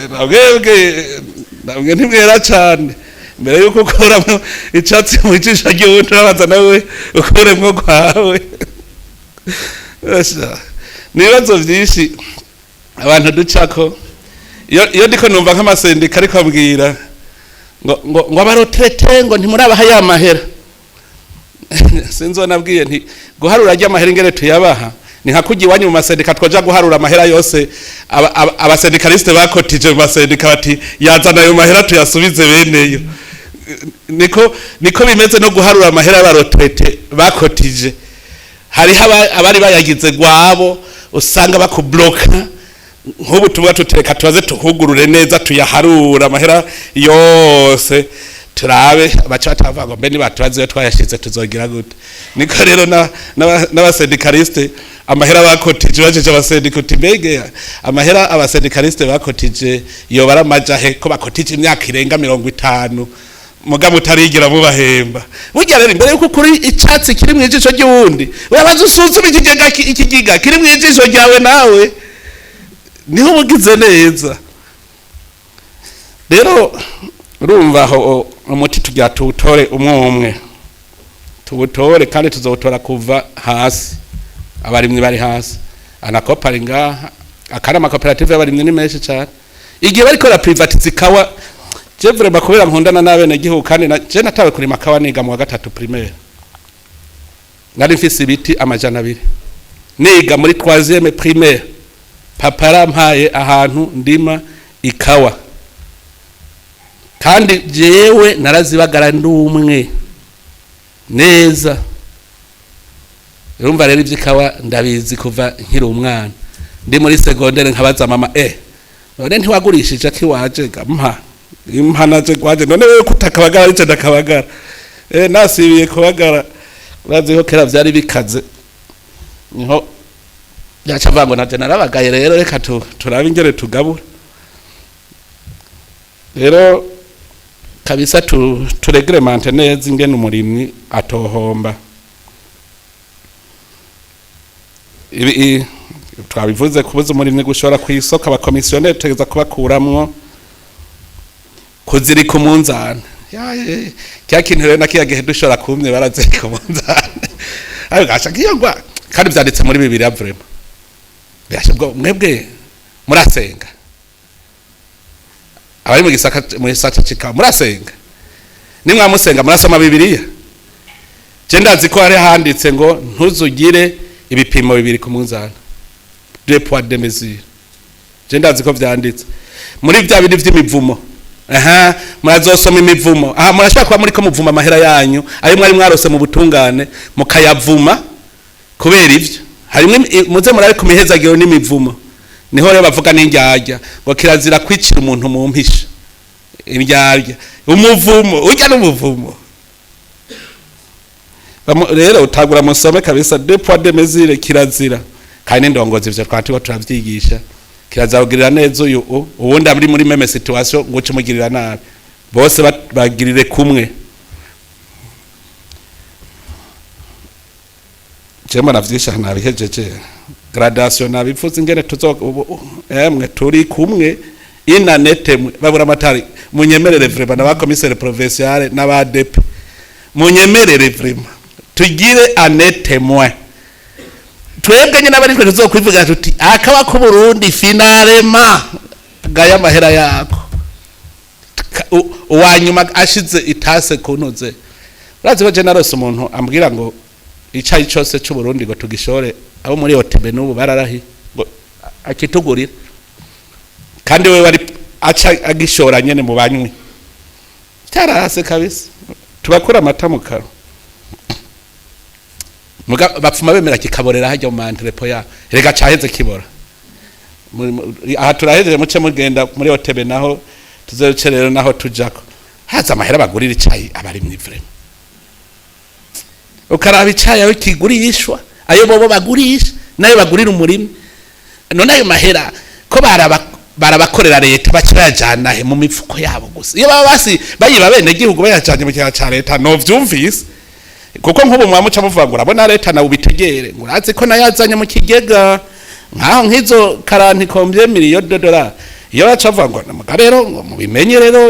nabwe ntibwera cyane mbere yuko ukuramo icatsi mu ijisho ry'uwundi urabanza nawe ukuremwo kwawe nibazo vyinshi abantu ducako iyo ndiko numva nk'amasendika ariko abwira ngo abarotrete ngo ntimurabaha ya mahera sinzonabwiye nti guharura ajya amahera ingere tuyabaha ni nka kugi wanyu mu masendika twaja guharura amahera yose abasendikaliste bakotije mu masendika bati yazana ayo mahera tuyasubize beneyo niko bimeze no guharura amahera y'abarotrete bakotije hari abari bayagize gwabo usanga bakubloka nk'ubu tuba tutereka tubaze tuhugurure neza tuyaharura amahera yose turabe baca batavuga ngo mbe nibatubaze twayashize tuzogira gute. Niko rero n'abasendikaliste amahera bakotije bajeje abasendikuti mbege amahera abasendikaliste bakotije yo baramajahe ko bakotije imyaka irenga 50 muga mutarigira mubahemba. Burya rero imbere yuko kuri icatsi kiri mu ijisho ry'uwundi urabaza usuzuma ikigiga kiri mu ijisho ryawe nawe niho ubugize neza. Rero urumva aho umuti tugira tuwutore umwe tuwutore kandi tuzawutora kuva hasi. Abarimyi bari hasi anakopari ngaha akana amakoperative y'abarimyi ni menshi cyane. Igihe bariko la privatize ikawa je vraiment kubera nkundana n'abene gihugu kandi je natawe kurima kawa niga mu wa 3 primaire nari mfise ibiti amajana 2 niga muri 3e primaire papa yarampaye ahantu ndima ikawa kandi jewe narazibagara ndumwe neza. Urumva rero ivyikawa ndabizi kuva nkiri umwana ndi muri secondaire nkabaza mama none ntiwagurishije kiwaje gampa impanaje kwaje none wewe kutakabagara arice ndakabagara nasibiye kubagara urazi ko kera vyari bikaze niho yaca vango naje narabagaye rero reka turabe ingere tugabura rero kabisa tureglemente neza ingene umurimyi atohomba. Ibi twabivuze kubuza umurimyi gushora kwisoko abakomisiyoneri tegeza kubakuramwo kuzirika umunzane kya kintu rero nakiyagihe dushora kumye barazirika umunzane ayo gasha kiyongwa kandi byanditse muri Bibiliya vraiment byashobwa mwebwe murasenga abari mu gisaka cika murasenga nimwa musenga murasoma Bibiliya je ndazi ko hari handitse ngo ntuzugire ibipimo bibiri ku munzana 2 poids de mesure je ndazi ko vyanditse muri bya bindi vy'imivumo murazosoma imivumo murashaka kuba muri ko muvuma amahera yanyu ayo mwari mwarose mu butungane mukayavuma kubera ivyo harimo muze murabe ku mihezagiro n'imivumo niho rero bavuga n'indyarya ngo kirazira kwicira umuntu mu mpisha indyarya umuvumo urya n'umuvumo rero utagura musome kabisa 2 poids de mesure kirazira kandi ndongozi ivyo twatiwe turavyigisha kirazawugirira neza uwundi abiri muri meme situation ngo cumugirira nabi bose bagirire kumwe. Jema navyisha nabihejeje gradation nabifuza ingene emwe turi kumwe inanete babura amatari munyemerere vraiment n'abakomisere provincial n'abadep munyemerere vraiment tugire anete moi twebwe nyine abari twe tuzokwivuga tuti akaba ku Burundi finalema gaya mahera yako uwanyuma ashize itase kunoze urazi ko generous umuntu ambwira ngo icayi cyose cy'u Burundi ngo tugishore abo muri OTB n'ubu bararahi ngo akitugurira kandi we bari aca agishora nyene mu banywi tarase kabisa tubakura amata mu karo muga bapfuma bemera kikaborera hajya mu mantrepo ya rega caheze kibora aha turaheze muce mugenda muri OTB naho tuzecerero naho tujako haza amahera bagurira icayi abari mwivre ukaraba icayi aho kigurishwa ayo bobo bagurisha nayo bagurira umurimi none ayo mahera ko barabakorera leta bakirajana he mu mifuko yabo gusa iyo baba basi bayiba bene gihugu bayajanye mu cyara ca leta no vyumvise kuko nk'ubu mwamuca muvangura bona leta na ubitegere ngurazi ko nayazanye mu kigega nkaho nkizo 40 million $. Iyo bacavangwa na rero mubimenye rero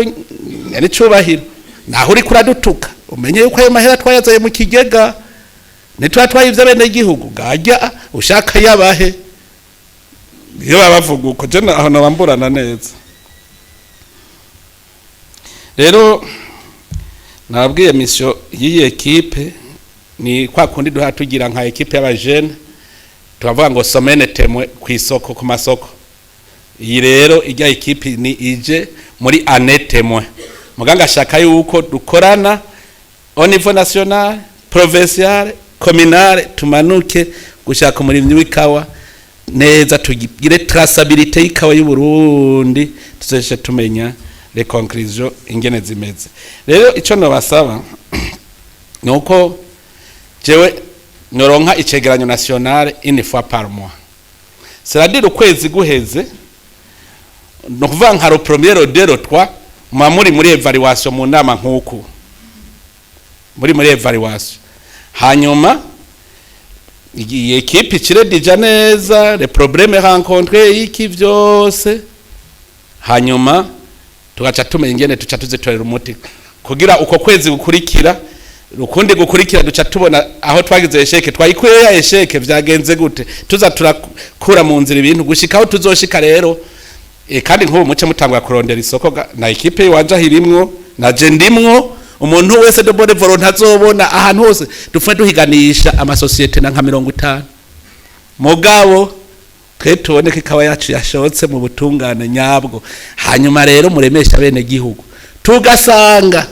ari cubahiro naho uri kuradutuka umenye yuko ayo mahera twayazaye mu kigega nitwatwayivye bene gihugu gajya ushaka yabahe iyo bavuga uko je aho nabamburana neza. Rero nabwiye mission yiyi equipe ni kwa kundi duha tugira nka equipe y'abajene tubavuga ngo somene temwe kwisoko ku masoko. Iyi rero ijya equipe ni ije muri anetemwe muganga shaka yuko dukorana au niveau national provincial communal tumanuke gushaka umurimyi w'ikawa neza tugire traçabilité y'ikawa y'u Burundi tuzeshe tumenya les conclusions ingene zimeze. Rero ico no basaba nuko jewe noronka icegeranyo national une fois par mois. C'est-à-dire ukwezi guheze no kuvuga nka ro premier au deux au trois muri evaluation mu nama nkuko muri evaluation hanyuma iyi equipe ikire dija neza les problèmes rencontrés iki vyose hanyuma tugaca tumenya ingene tuca tuzitorera umuti kugira uko kwezi gukurikira rukundi gukurikira duca tubona aho twagize esheke twayikuye ya esheke vyagenze gute tuza turakura mu nzira ibintu gushikaho tuzoshika rero kandi nk'ubu muce mutangwa kurondera isoko na equipe wanje hirimwo na je ndimwo umuntu wese de bonne volonté azobona ahantu hose dufwe duhiganisha ama societe na nka 50 mugabo twe tubone kikawa yacu yashotse mu butungane nyabwo hanyuma rero muremesha bene gihugu tugasanga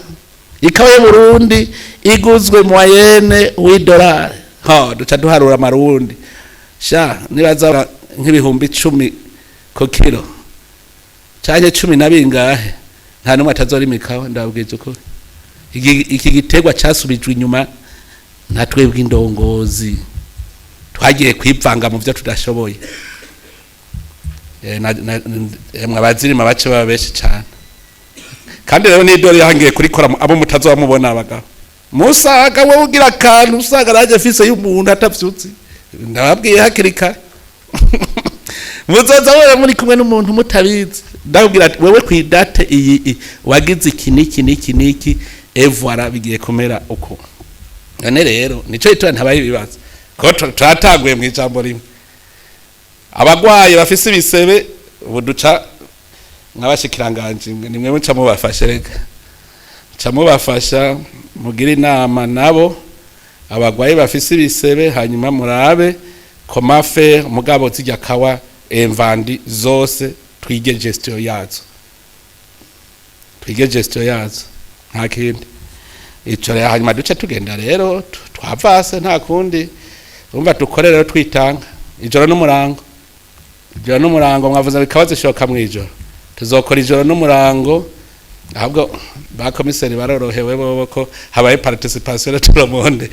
ikawa y'u Burundi iguzwe moyenne $8 duca duharura amarundi sha nibaza nk'ibihumbi 10 ko kilo cyane 10 nabingahe nta numwe atazori mikawa ndabwiza uko iki gitegwa cyasubijwe inyuma nta twebwe indongozi twagiye kwivanga mu byo tudashoboye mwabazirima bace babeshi cyane kandi rero ni dore yahangiye kurikora abo mutazo bamubona abagabo musaga wowe ugira kantu usaga raje fise y'umuntu atavyutse ndababwiye hakirika muzoza wewe muri kumwe n'umuntu mutabizi ndabwira wewe kwidate iyi wagize iki evwara bigiye kumera uko none rero nico itwa ntabaye bibaza ko twataguye mu ijambo rimwe abagwaye bafise ibisebe ubuduca nk'abashikiranganje nimwe muca mubafashe reka ca mubafasha mugira inama nabo abagwaye bafise ibisebe hanyuma murabe komafe mugabo zijya kawa emvandi zose twige gestion yazo nta kindi ico rero hanyuma duce tugenda rero twavase nta kundi umva dukore rero twitanga ijoro n'umurango mwavuze bikabaze shoka mwijoro tuzokora ijoro n'umurango ahubwo ba komiseri barorohewe bobo ko habaye participation de tout le monde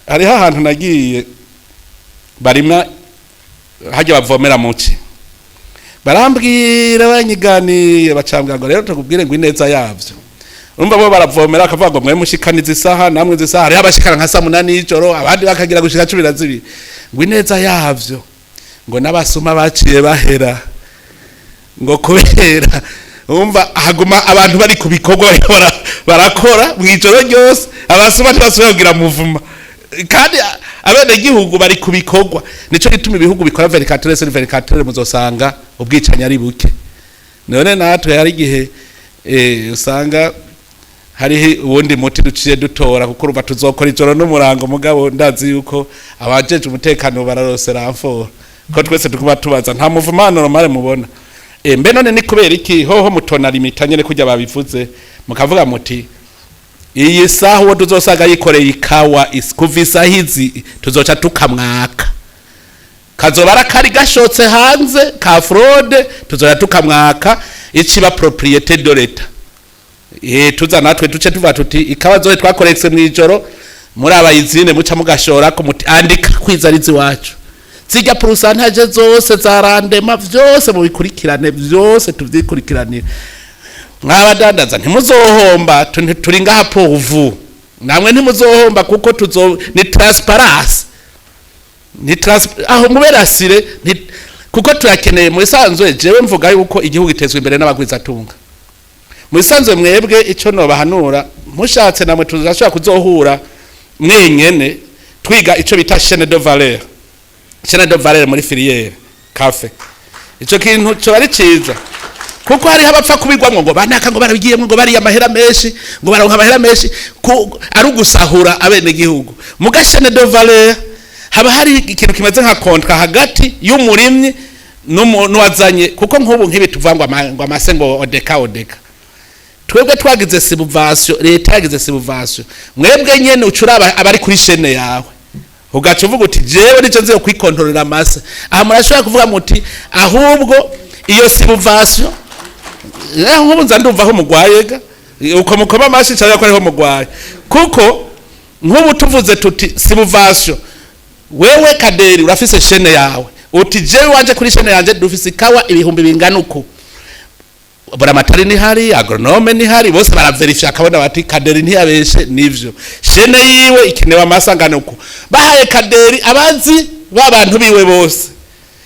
hariho ahantu nagiye barima hajya bavomera muci barambwira banyiganiye bacambwa ngo rero tukubwire ngo ineza yavyo urumva bo baravomera akavuga ngo mwe mushikaniza isaha namwe zisaha hariho abashikana nka 8 y'ijoro abandi bakagira gushika 12 ngo ineza yavyo ngo n'abasuma baciye bahera ngo kubera umva haguma abantu bari kubikorwa barakora mwijoro ryose abasuma ntibasubira kugira muvuma kandi abene gihugu bari kubikorwa nico gituma ibihugu bikora 24 muzosanga ubwicanya ari buke none natwe hari gihe usanga hari ubundi muti duciye dutora kuko urumva tuzokora ijoro n'umurango mugabo ndazi yuko abajeje umutekano bararosera amfora ko twese tukuba tubaza nta muvumano normale mubona mbe none ni kubera iki hoho mutona limitanye ne kujya babivuze mukavuga muti iyi saha wo tuzosaga yikoreye ikawa iskuvisa hizi tuzoca tukamwaka kazobara kari gashotse hanze ka fraude tuzoya tukamwaka ikiba propriété de l'État tuza natwe tuce tuva tuti ikawa zoe twakorekse mwijoro muri abayizine muca mugashora ko muti andika kwizarizi wacu zijya pourcentage zose zarandema vyose mu bikurikirane vyose tuvyikurikirane mwabadandaza ntimuzohomba turi ngaha povu namwe ntimuzohomba kuko ni transparence aho muberasire kuko turakeneye mu isanzwe jewe mvuga yuko igihugu gitezwe imbere n'abagwiza tunga mu isanzwe mwebwe ico no bahanura mushatse namwe tuzashaka kuzohura mwenyene twiga ico bita chaîne de valeur muri filière cafe ico kintu cyo bari ciza kuko hari abapfa kubigwamwo ngo banaka ngo barabigiyemwe ngo bari amahera menshi ngo baronka amahera menshi ari ugusahura abene gihugu mu chaîne de valeur haba hari ikintu kimeze nka contrat hagati y'umurimyi n'uwazanye kuko nk'ubu nk'ibi tuvangwa ngo amase ngo odeka twebwe twagize subvention leta yagize subvention mwebwe nyene ucuraba abari kuri chaîne yawe ugaca uvuga uti jewe nico nziye kwikontorera amase aha murashobora kuvuga muti ahubwo iyo subvention nk'ubu nza ndumva aho mugwaye ga uko mukoma amashi cyangwa ko ariho mugwaye kuko nk'ubu tuvuze tuti subvention wewe Kaderi urafise shene yawe uti jewe wanje kuri shene yanje dufise ikawa ibihumbi bingana uko buramatari ni hari agronome ni hari bose baraverifya akabona bati Kaderi ntiyabeshe nivyo shene yiwe ikenewe amasangano uko bahaye Kaderi abazi babantu biwe bose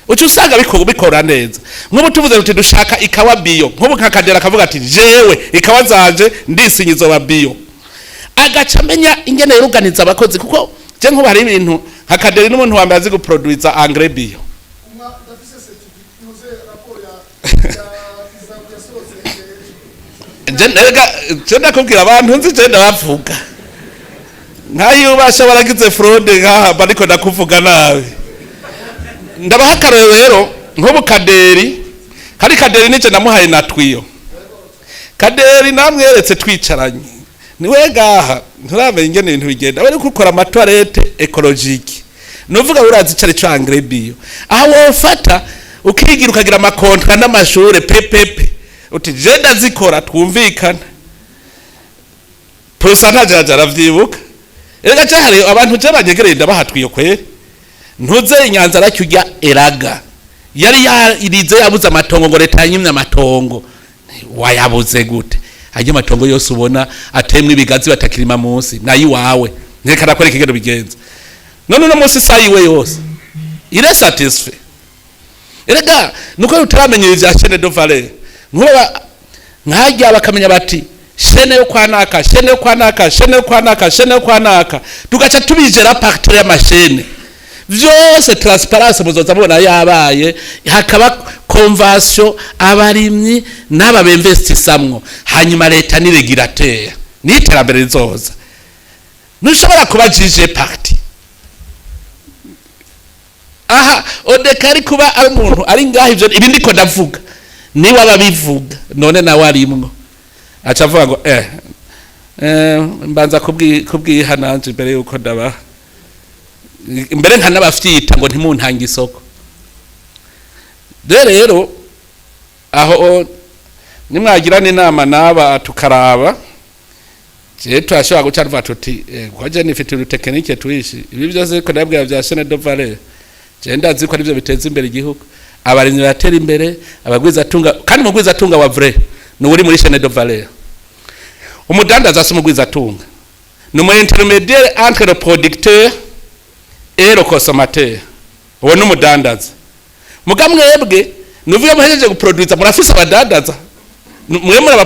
ucu usanga bikora neza nk'ubu tuvuze tuti dushaka ikawa bio nk'ubu nka Kaderi akavuga ati jewe ikawa zanje ndisinyizo ba bio agaca menya ingene yoruganiza abakozi kuko je nk'ubu hari ibintu nka Kaderi n'umuntu wambaye azi guproduce engrais bio jenda kubwira abantu nzi jenda bavuga nkayo ubasha baragize fraude ngaha bariko ndakuvuga nawe ndabaha karero rero nk'ubu Kaderi nije namuhaye natwiyo Kaderi namweretse twicaranye niwe gaha nturamenye ingene ibintu bigenda bari gukora amatoilette ecologique nuvuga urazi cari cyo engrais bio aho wofata ukigira ukagira amakontra n'amashure pepepe uti jenda zikora twumvikana pourcentage aravyibuka erega cyari abantu je banyegereye ndabahatwiye kwere ntuze inyanza racyujya eraga yari irize yabuze amatongo ngo leta yanyimye amatongo wayabuze gute ajye amatongo yose ubona atemwe ibigazi batakirima munsi nayi wawe nekara kwereka igero bigenza none no munsi sayiwe yose ire satisfait erega nuko utaramenye ivya chaîne de valeur nkuba nkajya bakamenya bati chaîne yo kwanaka chaîne yo kwanaka chaîne yo kwanaka chaîne yo kwanaka tugaca tubijera partir ya machine vyose transparence muzoza mubona yabaye hakaba convention abarimyi n'aba bemvestisamwo hanyuma leta ni regulateur ni terambere rizoza nushobora kuba jije parti aha odekari kuba ari umuntu ari ngaho ivyo ibindi ko ndavuga ni waba bivuga none nawe arimwo aca avuga ngo mbanza kubwiha nanje imbere yuko ndaba imbere nka nabafyita ngo ntimuntanga isoko rero aho nimwagirana inama naba tukaraba je twashobora gucarva tuti kwaje nifite urutekinike twishi ibi byose ko ndabwira bya chaîne de valeur je ndazi ko arivyo biteza imbere igihugu abarinzi batera imbere abagwiza tunga kandi mugwiza tunga wa vrai no uri muri chaîne de valeur umudandaza asumugwiza tunga no mu intermédiaire entre le producteur et le consommateur uwo n'umudandaza mugamwebwe nuvuye muhejeje guproduce murafise abadandaza mwe muri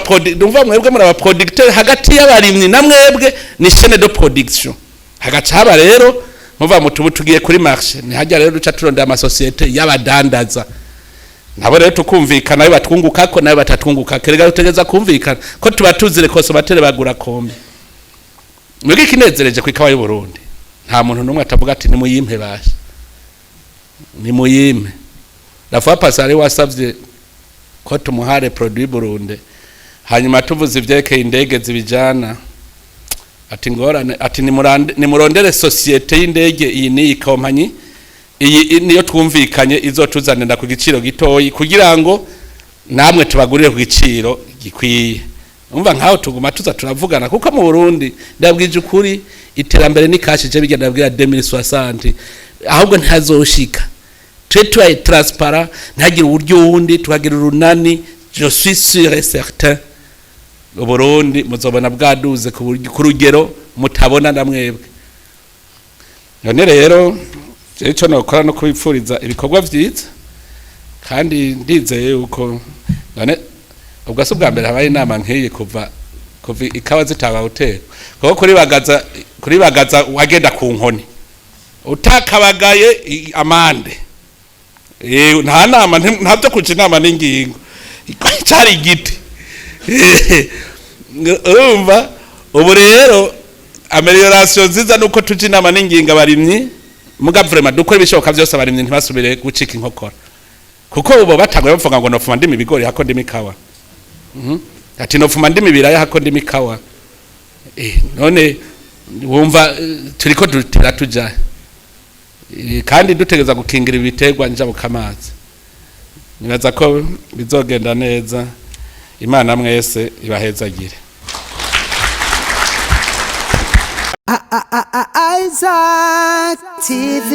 mwebwe muri abaproducteur hagati y'abarimyi na mwebwe ni chaîne de production hagati haba rero muva mutubu tugiye kuri marché ni hajya rero duca turonda ama societe y'abadandaza nabo rero tukumvikana nayo batwunguka ko nayo batatwunguka kerega utegeza kumvikana ko tuba tuzire consommateur bagura kombi mwege kinezereje ku ikawa y'u Burundi nta muntu numwe atavuga ati ni muyimpe basha ni muyimpe la fois passée wasavye ko tumuhare produit Burundi hanyuma tuvuze ivyeke indege zibijana ati ngorane ati ni murondere societe y'indege iyi ni ikompanyi iyi niyo twumvikanye izotuzanira ku giciro gitoyi kugira ngo namwe tubagurire ku giciro gikwiye umva nkaho tuguma tuza turavugana kuko mu Burundi ndabwije ukuri iterambere ni kashije bigenda bwira 2060 ahubwo ntazoshika twe transparent ntagira uburyo wundi tukagira urunani je suis sûr et certain u Burundi muzobona bwaduze ku rugero mutabona namwebwe none rero cyo nokora no kubipfuriza ibikorwa vyiza kandi ndizeye uko none ubwo bwa mbere habaye inama nkiye kuva ikawa zitaga hotel kuko kuri bagaza wagenda ku nkoni utakabagaye amande nta nama ntabyo kuca inama n'ingingo cyari igiti urumva ubu rero amelioration nziza nuko tuca inama n'ingingo abarimyi muga vraiment dukora ibishoboka byose abarimyi ntibasubire gucika inkokora kuko ubo batangwe bavuga ngo nofuma ndimi bigori hako ndimi kawa ati nofuma ndimi biraya hako ndimi kawa none wumva turiko dutera tuja kandi dutegeza gukingira ibiterwa njya bukamazi nibaza ko bizogenda neza Imana mwese ibahezagire. Isaac TV.